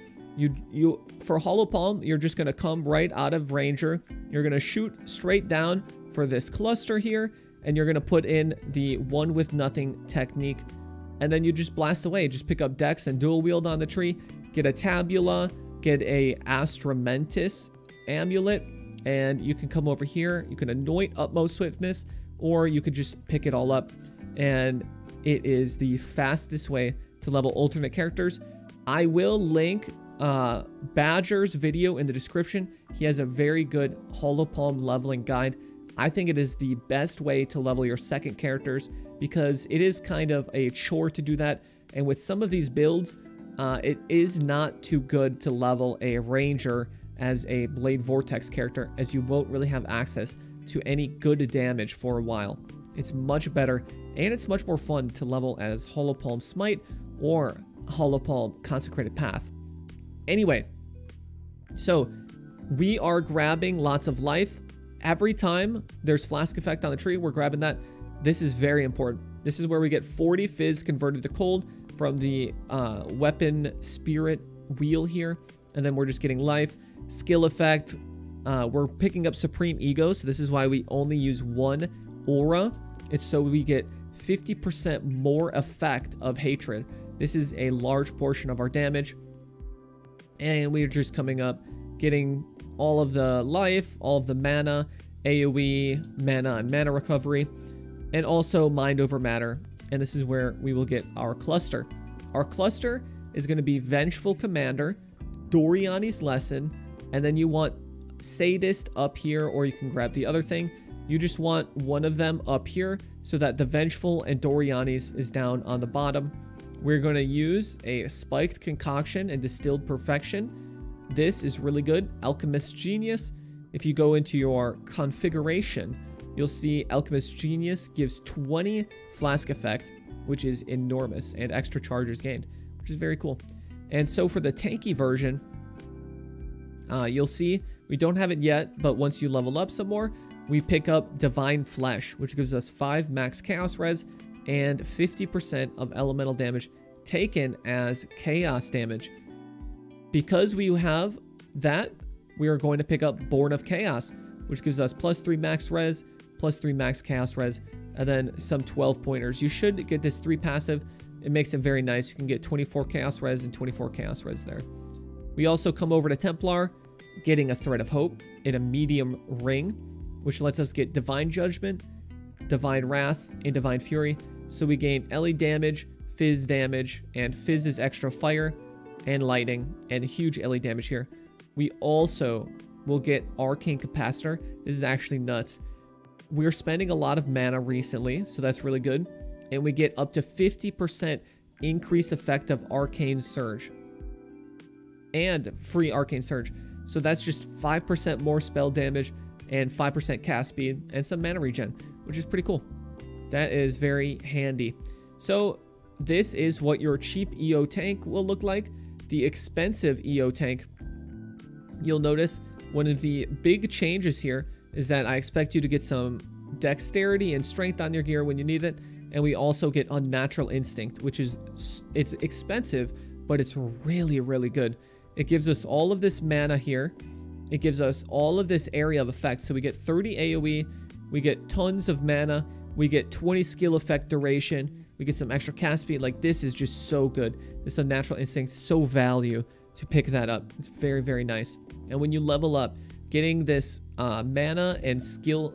For Hollow Palm, you're just gonna come right out of Ranger. You're gonna shoot straight down for this cluster here, and you're gonna put in the one with nothing technique, and then you just blast away. Just pick up Dex and dual wield on the tree, get a Tabula, get a Astramentis amulet, and you can come over here. You can anoint Utmost Swiftness, or you could just pick it all up, and it is the fastest way to level alternate characters. I will link Badger's video in the description. He has a very good Hollow Palm leveling guide. I think it is the best way to level your second characters because it is kind of a chore to do that. And with some of these builds, it is not too good to level a Ranger as a Blade Vortex character, as you won't really have access to any good damage for a while. It's much better, and it's much more fun to level as Hollow Palm Smite or Hollow Palm Consecrated Path. Anyway, so we are grabbing lots of life. Every time there's Flask Effect on the tree, we're grabbing that. This is very important. This is where we get 40 Fizz converted to cold from the Weapon Spirit wheel here. And then we're just getting life. Skill effect, we're picking up Supreme Ego, so this is why we only use one aura. It's so we get 50% more effect of hatred. This is a large portion of our damage. And we're just coming up, getting all of the life, all of the mana, AoE, mana, and mana recovery, and also mind over matter. And this is where we will get our cluster. Our cluster is going to be Vengeful Commander, Doriani's Lesson, and then you want Sadist up here, or you can grab the other thing. You just want one of them up here so that the Vengeful and Doriani's is down on the bottom. We're going to use a Spiked Concoction and Distilled Perfection. This is really good. Alchemist Genius. If you go into your configuration, you'll see Alchemist Genius gives 20 Flask Effect, which is enormous, and extra charges gained, which is very cool. And so for the tanky version, you'll see we don't have it yet, but once you level up some more, we pick up Divine Flesh, which gives us 5 max Chaos Res and 50% of elemental damage taken as Chaos damage. Because we have that, we are going to pick up Born of Chaos, which gives us +3 max res, +3 max Chaos res, and then some 12 pointers. You should get this 3 passive. It makes it very nice. You can get 24 Chaos res and 24 Chaos res there. We also come over to Templar, getting a Thread of Hope in a medium ring, which lets us get Divine Judgment, Divine Wrath, and Divine Fury. So we gain LE damage, Fizz damage, and Fizz is extra fire and lightning, and huge LE damage here. We also will get Arcane Capacitor. This is actually nuts. We're spending a lot of mana recently, so that's really good. And we get up to 50% increase effect of Arcane Surge. And free Arcane Surge. So that's just 5% more spell damage and 5% cast speed and some mana regen, which is pretty cool. That is very handy. So this is what your cheap EO tank will look like. The expensive EO tank, you'll notice one of the big changes here is that I expect you to get some dexterity and strength on your gear when you need it. And we also get Unnatural Instinct, which is, it's expensive, but it's really, really good. It gives us all of this mana here. It gives us all of this area of effect. So we get 30 AoE, we get tons of mana, we get 20 skill effect duration, we get some extra cast speed. Like, this is just so good. This Unnatural Instinct, so value to pick that up. It's very, very nice. And when you level up, getting this mana and skill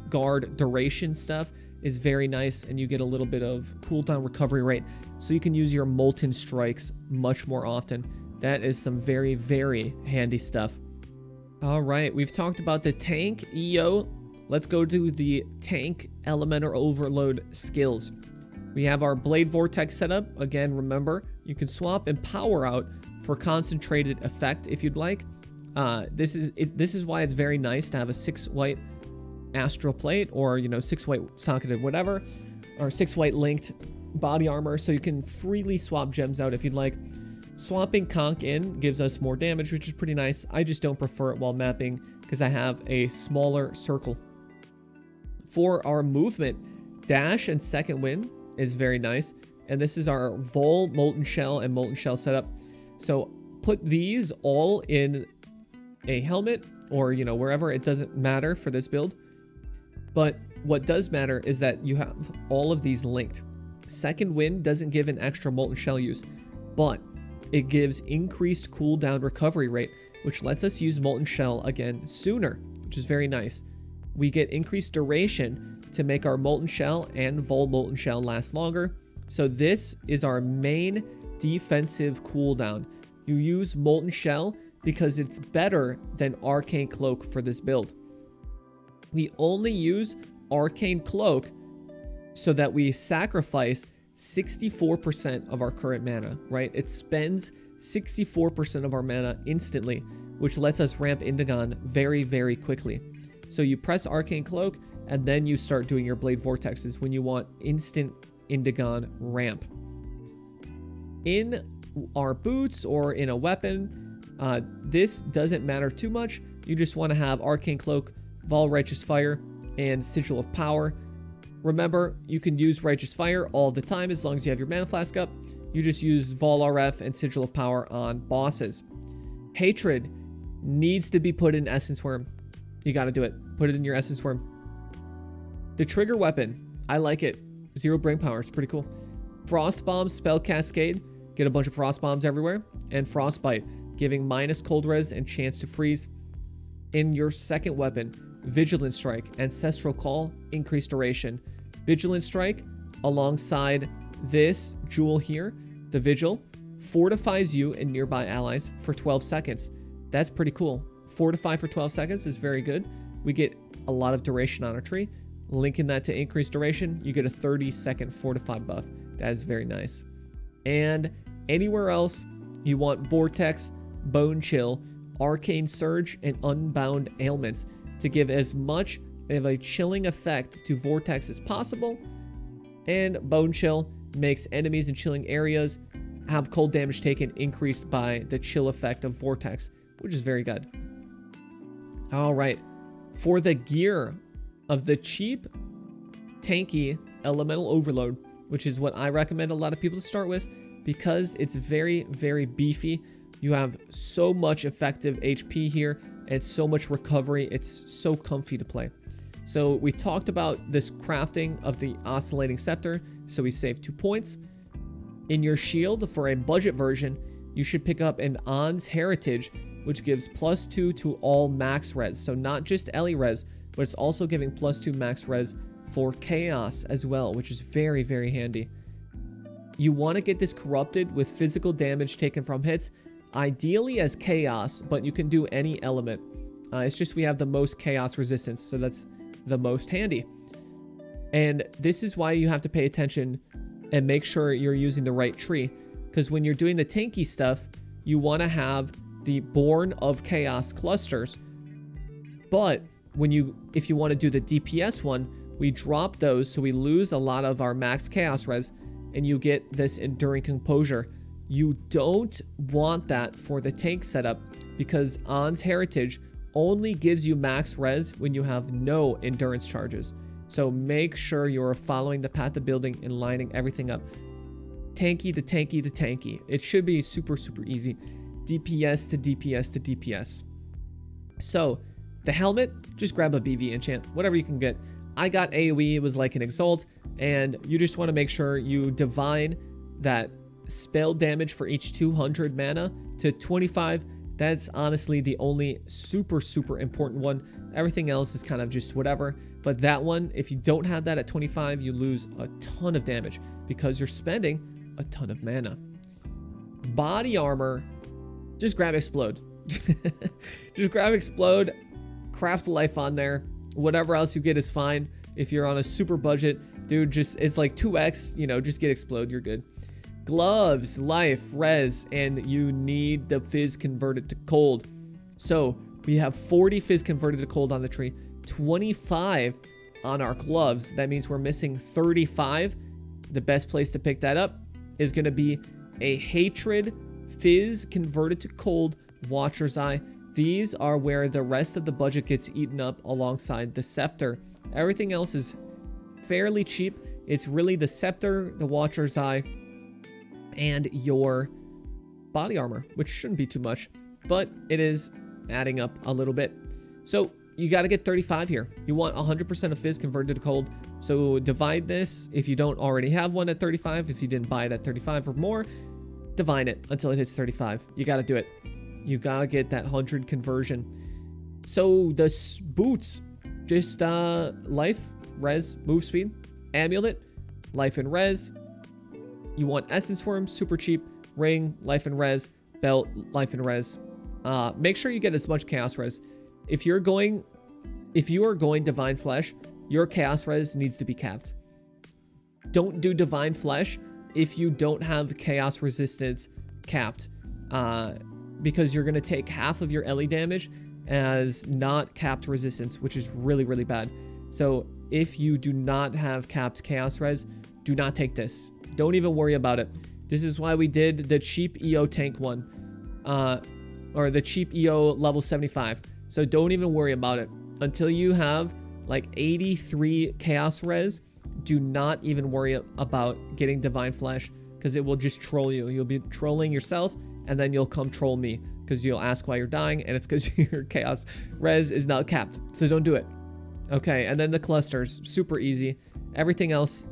guard duration stuff is very nice, and you get a little bit of cooldown recovery rate, so you can use your molten strikes much more often. That is some very, very handy stuff. All right, we've talked about the tank EO. Let's go to the tank elemental overload skills. We have our Blade Vortex set up. Again, remember, you can swap and power out for concentrated effect if you'd like. This is why it's very nice to have a 6 white astral plate, or 6 white socketed whatever, or 6 white linked body armor, so you can freely swap gems out if you'd like. Swapping conch in gives us more damage, which is pretty nice. I just don't prefer it while mapping because I have a smaller circle. For our movement, dash and second wind is very nice, and this is our Vol, Molten Shell, and Molten Shell setup. So put these all in a helmet, or wherever. It doesn't matter for this build, but what does matter is that you have all of these linked. Second wind doesn't give an extra Molten Shell use, but it gives increased cooldown recovery rate, which lets us use Molten Shell again sooner, which is very nice. We get increased duration to make our Molten Shell and Vol Molten Shell last longer. So this is our main defensive cooldown. You use Molten Shell because it's better than Arcane Cloak for this build. We only use Arcane Cloak so that we sacrifice 64% of our current mana, right? It spends 64% of our mana instantly, which lets us ramp Indigon very, very quickly. So you press Arcane Cloak, and then you start doing your Blade Vortexes when you want instant Indigon ramp. In our boots or in a weapon, this doesn't matter too much. You just want to have Arcane Cloak, Vol Righteous Fire, and Sigil of Power. Remember, you can use Righteous Fire all the time as long as you have your Mana Flask up. You just use Vol RF and Sigil of Power on bosses. Hatred needs to be put in Essence Worm. You got to do it. Put it in your Essence Worm. The trigger weapon, I like it. 0 brain power, it's pretty cool. Frost Bomb Spell Cascade, get a bunch of Frost Bombs everywhere. And Frostbite, giving minus cold res and chance to freeze. In your second weapon, Vigilant Strike, Ancestral Call, increased duration. Vigilant Strike, alongside this jewel here, the Vigil, fortifies you and nearby allies for 12 seconds. That's pretty cool. Fortify for 12 seconds is very good. We get a lot of duration on our tree. Linking that to increased duration, you get a 30-second Fortify buff. That is very nice. And anywhere else, you want Vortex, Bone Chill, Arcane Surge, and Unbound Ailments to give as much of a chilling effect to Vortex as possible. And Bone Chill makes enemies in chilling areas have cold damage taken increased by the chill effect of Vortex, which is very good. All right, for the gear of the cheap, tanky Elemental Overload, which is what I recommend a lot of people to start with because it's very, very beefy. You have so much effective HP here and so much recovery. It's so comfy to play. So we talked about this crafting of the Oscillating Scepter, so we save 2 points. In your shield, for a budget version, you should pick up an On's Heritage, which gives +2 to all max res. So not just Ellie res, but it's also giving +2 max res for Chaos as well, which is very, very handy. You want to get this corrupted with physical damage taken from hits, ideally as Chaos, but you can do any element. It's just we have the most Chaos resistance, so that's the most handy. And this is why you have to pay attention and make sure you're using the right tree, because when you're doing the tanky stuff, you want to have the Born of Chaos clusters. But if you want to do the DPS one, we drop those, so we lose a lot of our max Chaos res, and you get this Enduring Composure. You don't want that for the tank setup because On's Heritage only gives you max res when you have no endurance charges. So make sure you're following the path of building and lining everything up. Tanky to tanky to tanky. It should be super, super easy. DPS to DPS to DPS. So the helmet, just grab a BV enchant, whatever you can get. I got AoE, it was like an Exalt, and you just want to make sure you divine that spell damage for each 200 mana to 25. That's honestly the only super important one. Everything else is kind of just whatever. But that one, if you don't have that at 25, you lose a ton of damage because you're spending a ton of mana. Body armor, just grab Explode. Just grab Explode, craft life on there. Whatever else you get is fine. If you're on a super budget, dude, just it's like 2x, you know, just get Explode, you're good. Gloves, life, res, and you need the fizz converted to cold. So we have 40 fizz converted to cold on the tree, 25 on our gloves. That means we're missing 35. The best place to pick that up is going to be a Hatred fizz converted to cold Watcher's Eye. These are where the rest of the budget gets eaten up alongside the Sceptre. Everything else is fairly cheap. It's really the Sceptre, the Watcher's Eye, and your body armor, which shouldn't be too much, but it is adding up a little bit. So you got to get 35 here. You want 100% of fizz converted to cold. So divide this if you don't already have one at 35. If you didn't buy it at 35 or more, divide it until it hits 35. You got to do it. You got to get that 100 conversion. So the boots, just life, res, move speed, amulet, life and res. You want Essence Worm, super cheap, ring, life and res, belt, life and res. Make sure you get as much chaos res. If you are going divine flesh, your chaos res needs to be capped. Don't do divine flesh if you don't have chaos resistance capped, because you're going to take half of your LE damage as not capped resistance, which is really bad. So if you do not have capped chaos res, do not take this. Don't even worry about it. This is why we did the cheap EO tank one, or the cheap EO level 75. So don't even worry about it. Until you have like 83 chaos res, do not even worry about getting divine flesh, because it will just troll you. You'll be trolling yourself, and then you'll come troll me because you'll ask why you're dying, and it's because your chaos res is not capped. So don't do it. Okay, and then the clusters, super easy. Everything else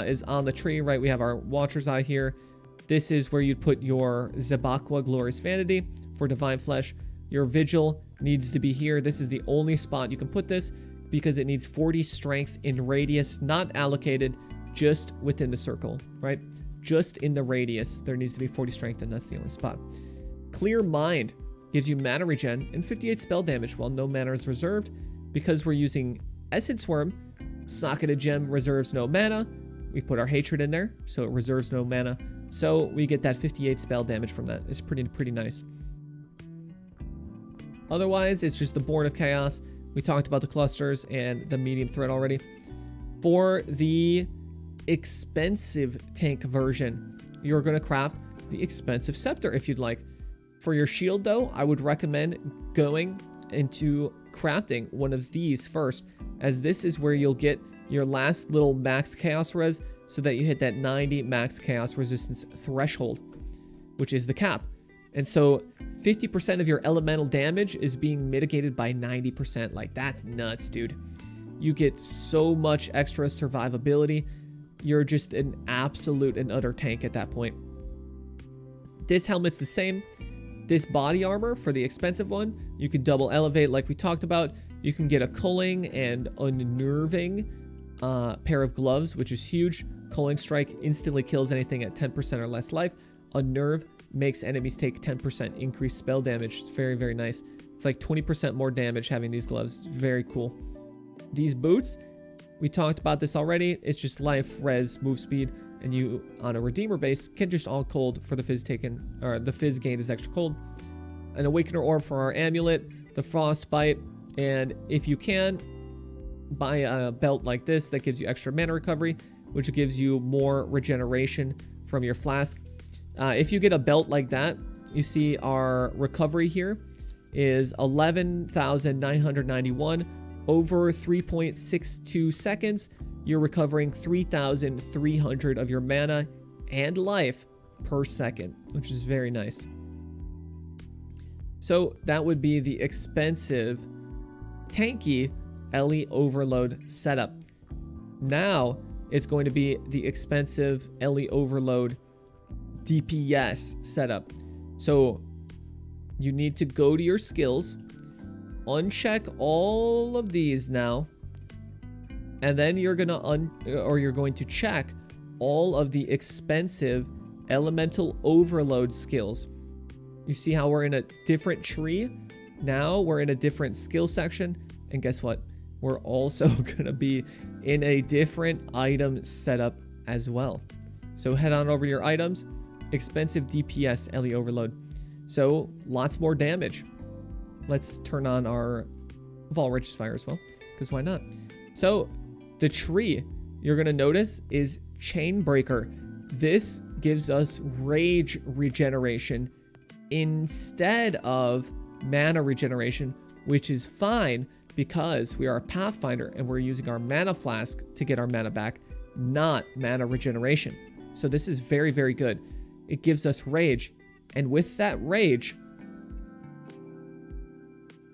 is on the tree, right? We have our Watcher's Eye here. This is where you'd put your Zabakwa Glorious Vanity for divine flesh. Your Vigil needs to be here. This is the only spot you can put this because it needs 40 strength in radius, not allocated, just within the circle, right? Just in the radius, there needs to be 40 strength, and that's the only spot. Clear Mind gives you mana regen and 58 spell damage while no mana is reserved. Because we're using Essence Worm, Socketed Gem reserves no mana. We put our Hatred in there, so it reserves no mana. So we get that 58 spell damage from that. It's pretty nice. Otherwise, it's just the Born of Chaos. We talked about the clusters and the medium threat already. For the expensive tank version, you're going to craft the expensive Sceptre if you'd like. For your shield, though, I would recommend going into crafting one of these first, as this is where you'll get your last little max chaos res so that you hit that 90 max chaos resistance threshold, which is the cap. And so 50% of your elemental damage is being mitigated by 90%. Like, that's nuts, dude. You get so much extra survivability. You're just an absolute and utter tank at that point. This helmet's the same. This body armor for the expensive one, you can double elevate like we talked about. You can get a culling and unnerving pair of gloves, which is huge. Culling Strike instantly kills anything at 10% or less life. Unnerve makes enemies take 10% increased spell damage. It's very nice. It's like 20% more damage having these gloves. It's very cool. These boots, we talked about this already. It's just life, res, move speed, and you on a redeemer base can just all cold for the fizz taken, or the fizz gained is extra cold. An awakener orb for our amulet, the frostbite, and if you can, buy a belt like this that gives you extra mana recovery, which gives you more regeneration from your flask. If you get a belt like that, you see our recovery here is 11,991 over 3.62 seconds. You're recovering 3,300 of your mana and life per second, which is very nice. So that would be the expensive, tanky LE Overload setup. Now it's going to be the expensive LE Overload DPS setup. So you need to go to your skills, uncheck all of these now, and then you're going to check all of the expensive elemental overload skills. You see how we're in a different tree? Now we're in a different skill section, and guess what? We're also gonna be in a different item setup as well. So head on over to your items, expensive DPS LE overload. So lots more damage. Let's turn on our Vol Rich's Fire as well, because why not? So the tree you're gonna notice is Chainbreaker. This gives us rage regeneration instead of mana regeneration, which is fine because we are a Pathfinder and we're using our mana flask to get our mana back, not mana regeneration. So this is very, very good. It gives us rage, and with that rage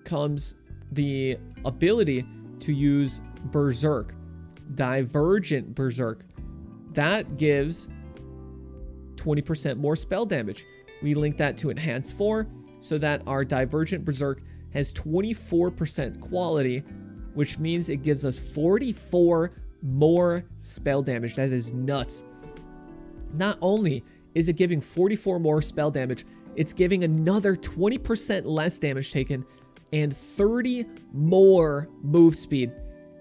comes the ability to use Berserk, Divergent Berserk. That gives 20% more spell damage. We link that to Enhance 4 so that our Divergent Berserk has 24% quality, which means it gives us 44 more spell damage. That is nuts. Not only is it giving 44 more spell damage, it's giving another 20% less damage taken and 30 more move speed.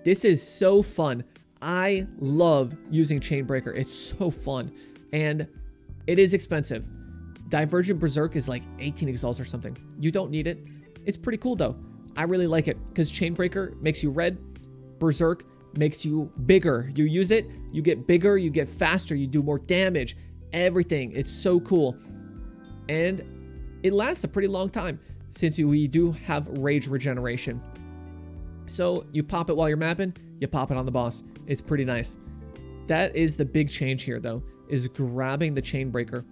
This is so fun. I love using Chainbreaker. It's so fun. And it is expensive. Divergent Berserk is like 18 Exalts or something. You don't need it. It's pretty cool though. I really like it because Chainbreaker makes you red. Berserk makes you bigger. You use it, you get bigger, you get faster, you do more damage. Everything. It's so cool. And it lasts a pretty long time since we do have rage regeneration. So you pop it while you're mapping, you pop it on the boss. It's pretty nice. That is the big change here though, is grabbing the Chainbreaker.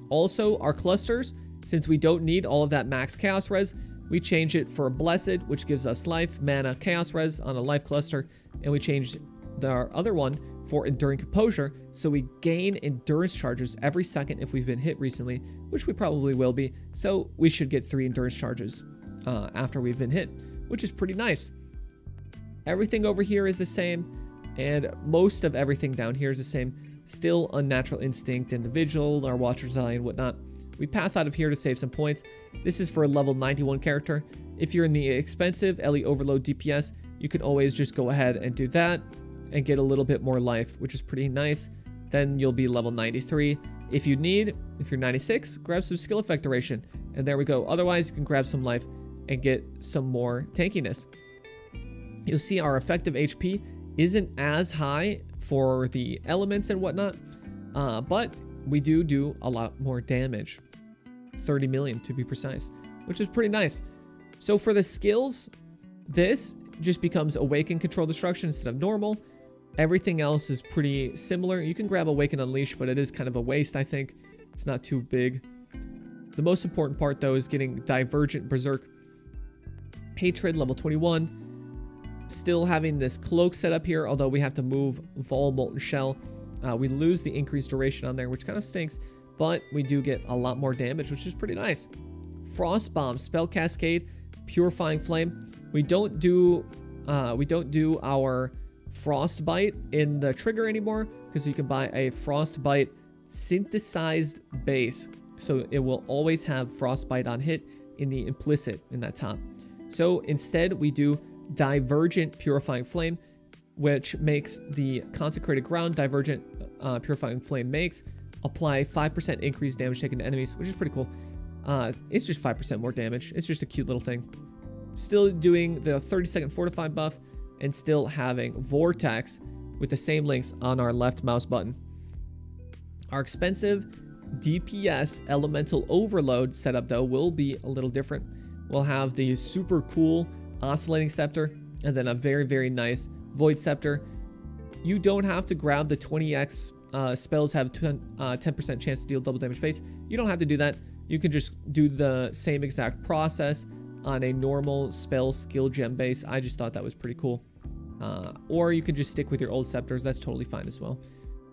Also, our clusters, since we don't need all of that max chaos res, we change it for Blessed, which gives us life, mana, chaos res on a life cluster, and we changed our other one for Enduring Composure, so we gain endurance charges every second if we've been hit recently, which we probably will be, so we should get 3 endurance charges after we've been hit, which is pretty nice. Everything over here is the same, and most of everything down here is the same. Still Unnatural Instinct and the Vigil, our Watcher's Eye and whatnot. We path out of here to save some points. This is for a level 91 character. If you're in the expensive LE Overload DPS, you can always just go ahead and do that and get a little bit more life, which is pretty nice. Then you'll be level 93. If you're 96, grab some skill effect duration, and there we go. Otherwise, you can grab some life and get some more tankiness. You'll see our effective HP isn't as high for the elements and whatnot, but we do a lot more damage. 30 million to be precise, which is pretty nice. So for the skills, this just becomes Awaken, Control, Destruction instead of normal. Everything else is pretty similar. You can grab Awaken, Unleash, but it is kind of a waste, I think. It's not too big. The most important part, though, is getting Divergent Berserk. Hatred, level 21. Still having this cloak set up here, although we have to move Vol Molten Shell. We lose the increased duration on there, which kind of stinks, but we do get a lot more damage, which is pretty nice. Frost Bomb, Spell Cascade, Purifying Flame. We don't do our Frostbite in the trigger anymore because you can buy a Frostbite synthesized base, so it will always have Frostbite on hit in the implicit in that top. So instead, we do Divergent Purifying Flame, which makes the Consecrated Ground Divergent Purifying Flame makes apply 5% increased damage taken to enemies, which is pretty cool. It's just 5% more damage. It's just a cute little thing. Still doing the 30-second Fortify buff and still having Vortex with the same links on our left mouse button. Our expensive DPS Elemental Overload setup, though, will be a little different. We'll have the super cool Oscillating Scepter and then a very, very nice Void Scepter. You don't have to grab the 20x spells have 10% chance to deal double damage base. You don't have to do that. You can just do the same exact process on a normal spell skill gem base. I just thought that was pretty cool. Or you could just stick with your old scepters. That's totally fine as well.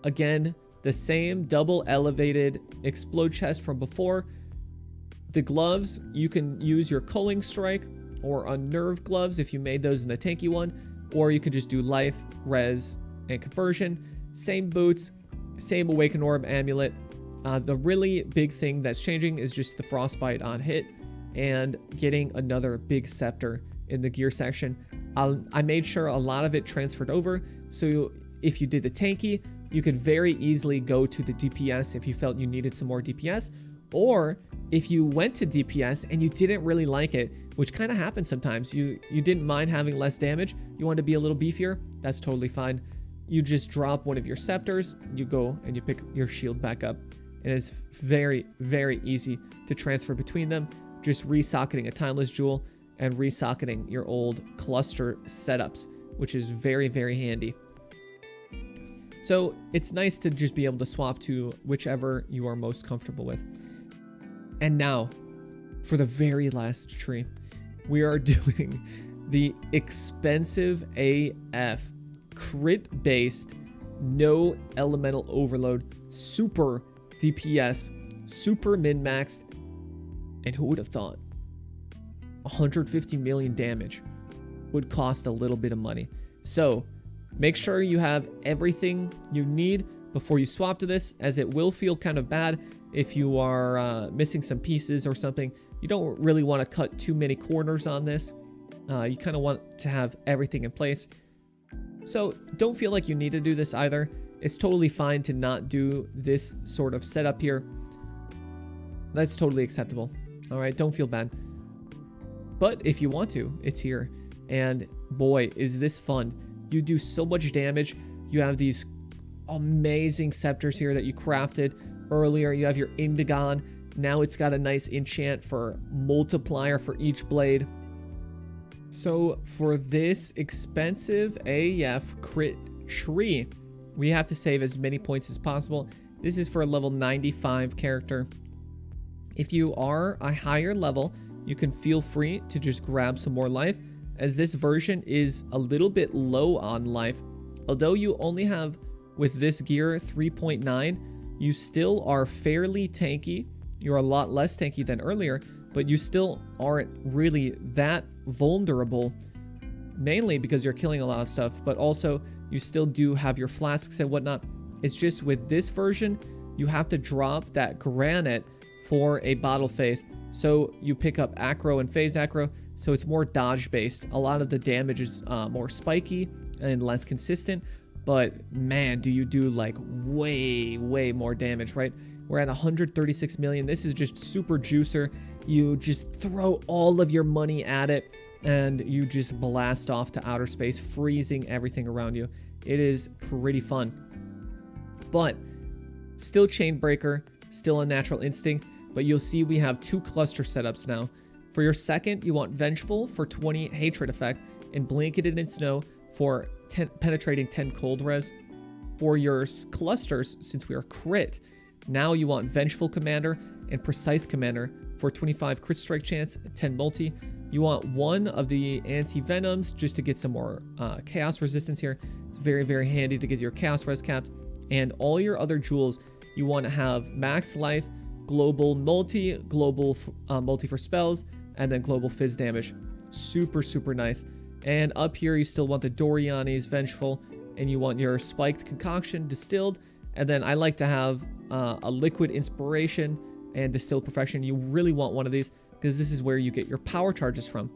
Again, the same double elevated explode chest from before. The gloves, you can use your Culling Strike or Unnerved gloves if you made those in the tanky one, or you could just do life, res, and conversion. Same boots, same Awaken Orb amulet. The really big thing that's changing is just the Frostbite on hit and getting another big Sceptre in the gear section. I made sure a lot of it transferred over, so if you did the tanky, you could very easily go to the DPS if you felt you needed some more DPS, or if you went to DPS and you didn't really like it, which kind of happens sometimes, you didn't mind having less damage, you want to be a little beefier, that's totally fine. You just drop one of your Scepters, you go and you pick your shield back up. And it's very, very easy to transfer between them, just resocketing a Timeless Jewel and resocketing your old cluster setups, which is very, very handy. So it's nice to just be able to swap to whichever you are most comfortable with. And now, for the very last tree, we are doing the expensive AF, crit-based, no elemental overload, super DPS, super min-maxed, and who would have thought 150 million damage would cost a little bit of money. So make sure you have everything you need before you swap to this, as it will feel kind of bad if you are missing some pieces or something. You don't really want to cut too many corners on this. You kind of want to have everything in place. So don't feel like you need to do this either. It's totally fine to not do this sort of setup here. That's totally acceptable. All right, don't feel bad. But if you want to, it's here. And boy, is this fun. You do so much damage. You have these amazing Scepters here that you crafted earlier. You have your Indigon. Now it's got a nice enchant for multiplier for each blade. So for this expensive AF crit tree, we have to save as many points as possible. This is for a level 95 character. If you are a higher level, you can feel free to just grab some more life, as this version is a little bit low on life. Although you only have, with this gear, 3.9, you still are fairly tanky. You're a lot less tanky than earlier, but you still aren't really that vulnerable, mainly because you're killing a lot of stuff, but also you still do have your flasks and whatnot. It's just with this version, you have to drop that granite for a Bottle Faith. So you pick up Acro and Phase Acro, so it's more dodge based. A lot of the damage is more spiky and less consistent, but man, do you do like way more damage, right? We're at 136 million. This is just super juicer. You just throw all of your money at it and you just blast off to outer space, freezing everything around you. It is pretty fun. But still Chainbreaker, still a Natural Instinct, but you'll see we have 2 cluster setups now. For your second, you want Vengeful for 20 Hatred effect and Blanketed in Snow for penetrating 10 cold res. For your clusters, since we are crit, now you want Vengeful Commander and Precise Commander for 25 crit strike chance, 10 multi. You want one of the anti-venoms just to get some more chaos resistance here. It's very handy to get your chaos res capped. And all your other jewels, you want to have max life, global multi, global multi for spells, and then global fizz damage. Super nice. And up here, you still want the Doriani's Vengeful, and you want your Spiked Concoction Distilled. And then I like to have a Liquid Inspiration and Distilled Perfection. You really want one of these because this is where you get your power charges from.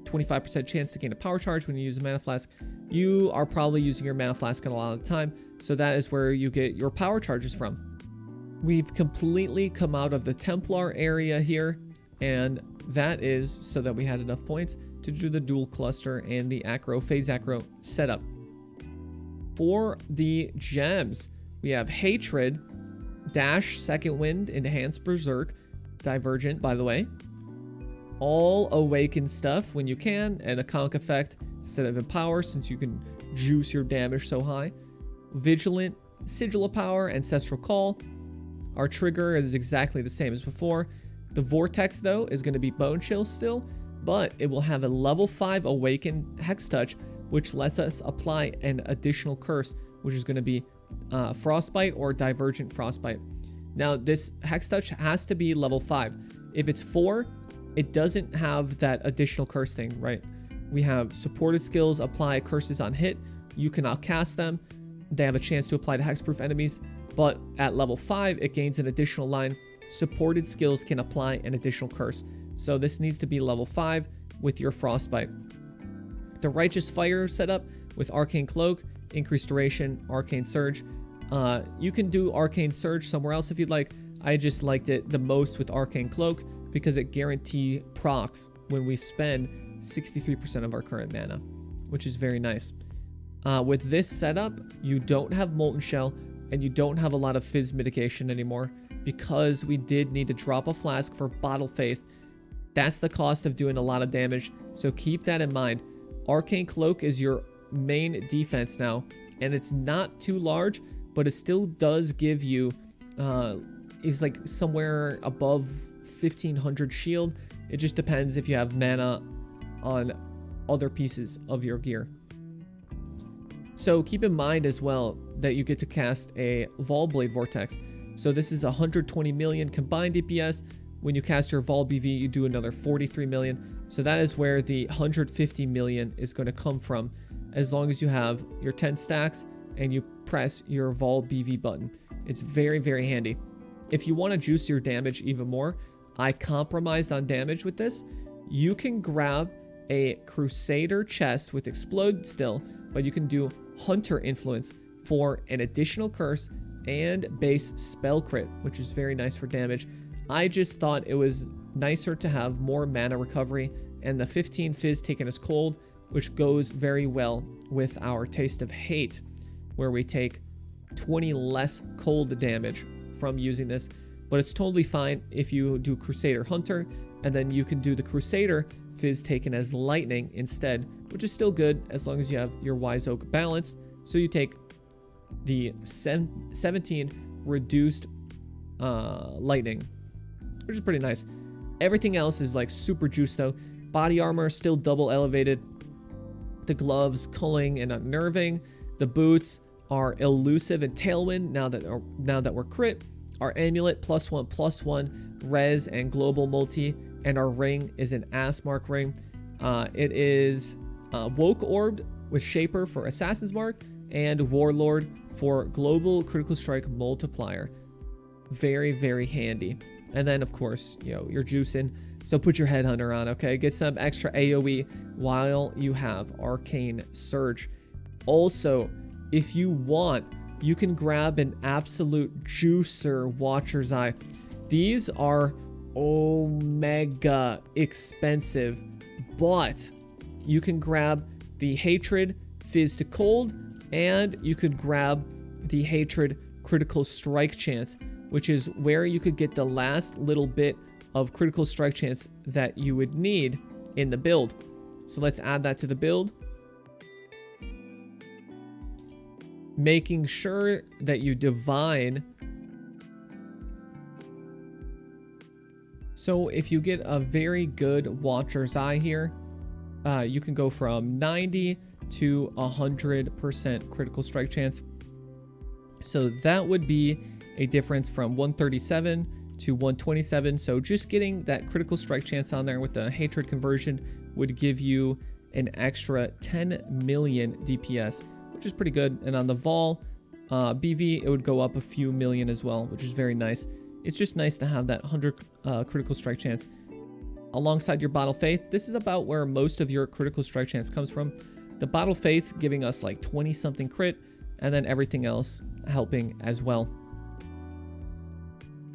25% chance to gain a power charge when you use a mana flask. You are probably using your mana flask a lot of the time, so that is where you get your power charges from. We've completely come out of the Templar area here, and that is so that we had enough points to do the dual cluster and the Acro, Phase Acro setup. For the gems, we have Hatred, Dash, Second Wind, Enhanced Berserk, Divergent, by the way. All Awaken stuff when you can, and a Conk effect instead of Empower, since you can juice your damage so high. Vigilant, Sigil of Power, Ancestral Call. Our trigger is exactly the same as before. The Vortex, though, is going to be Bone Chill still, but it will have a level 5 Awaken Hex Touch, which lets us apply an additional curse, which is going to be Frostbite or Divergent Frostbite. Now, this Hex Touch has to be level 5. If it's 4, it doesn't have that additional curse thing, right? We have supported skills apply curses on hit. You cannot cast them. They have a chance to apply to hexproof enemies, but at level 5, it gains an additional line. Supported skills can apply an additional curse. So this needs to be level 5 with your Frostbite. The Righteous Fire setup with Arcane Cloak, increased duration, Arcane Surge. You can do Arcane Surge somewhere else if you'd like. I just liked it the most with Arcane Cloak because it guarantee procs when we spend 63% of our current mana, which is very nice. With this setup, you don't have Molten Shell and you don't have a lot of Fizz mitigation anymore because we did need to drop a flask for Bottle Faith. That's the cost of doing a lot of damage, so keep that in mind. Arcane Cloak is your main defense now, and it's not too large, but it still does give you, is like somewhere above 1500 shield. It just depends if you have mana on other pieces of your gear. So keep in mind as well that you get to cast a Vol Blade Vortex. So this is 120 million combined DPS. When you cast your Vol BV, you do another 43 million. So that is where the 150 million is going to come from, as long as you have your 10 stacks and you press your Vol BV button. It's very, very handy. If you want to juice your damage even more, I compromised on damage with this. You can grab a Crusader chest with Explode still, but you can do Hunter Influence for an additional curse and base spell crit, which is very nice for damage. I just thought it was nicer to have more mana recovery and the 15 Fizz taken as cold, which goes very well with our Taste of Hate, where we take 20 less cold damage from using this. But it's totally fine if you do Crusader Hunter, and then you can do the Crusader Fizz taken as lightning instead, which is still good as long as you have your Wise Oak balanced. So you take the 17 reduced lightning, which is pretty nice. Everything else is like super juiced though. Body armor still double elevated. The gloves, culling and unnerving. The boots are elusive and tailwind now that we're crit. Our amulet +1/+1 res and global multi, and our ring is an Assmark ring. It is woke orbed with Shaper for Assassin's Mark and Warlord for global critical strike multiplier. Very, very handy. And then of course, you know, you're juicing, so put your Headhunter on, okay? Get some extra AoE while you have Arcane Surge. Also, if you want, you can grab an absolute juicer Watcher's Eye. These are omega expensive, but you can grab the Hatred Fizz to Cold, and you could grab the Hatred Critical Strike Chance, which is where you could get the last little bit of critical strike chance that you would need in the build. So let's add that to the build. Making sure that you divine. So if you get a very good Watcher's Eye here, you can go from 90 to 100% critical strike chance. So that would be a difference from 137 to 127. So just getting that critical strike chance on there with the Hatred conversion would give you an extra 10 million DPS, which is pretty good. And on the Vol BV, it would go up a few million as well, which is very nice. It's just nice to have that 100 critical strike chance alongside your Bottle Faith. This is about where most of your critical strike chance comes from. The Bottle Faith giving us like 20 something crit, and then everything else helping as well.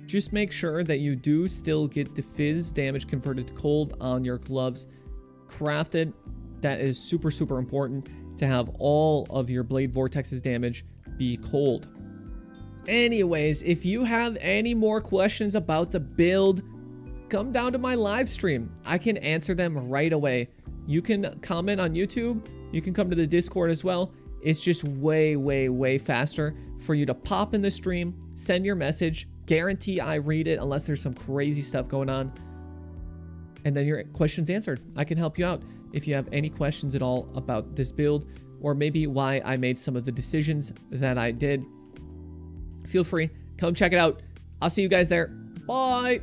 Just make sure that you do still get the Fizz damage converted to cold on your gloves crafted. That is super, super important to have all of your Blade Vortex's damage be cold. Anyways, if you have any more questions about the build, come down to my live stream. I can answer them right away. You can comment on YouTube. You can come to the Discord as well. It's just way, way, way faster for you to pop in the stream, send your message, guarantee I read it unless there's some crazy stuff going on, and then your question's answered. I can help you out if you have any questions at all about this build, or maybe why I made some of the decisions that I did. Feel free, come check it out. I'll see you guys there. Bye.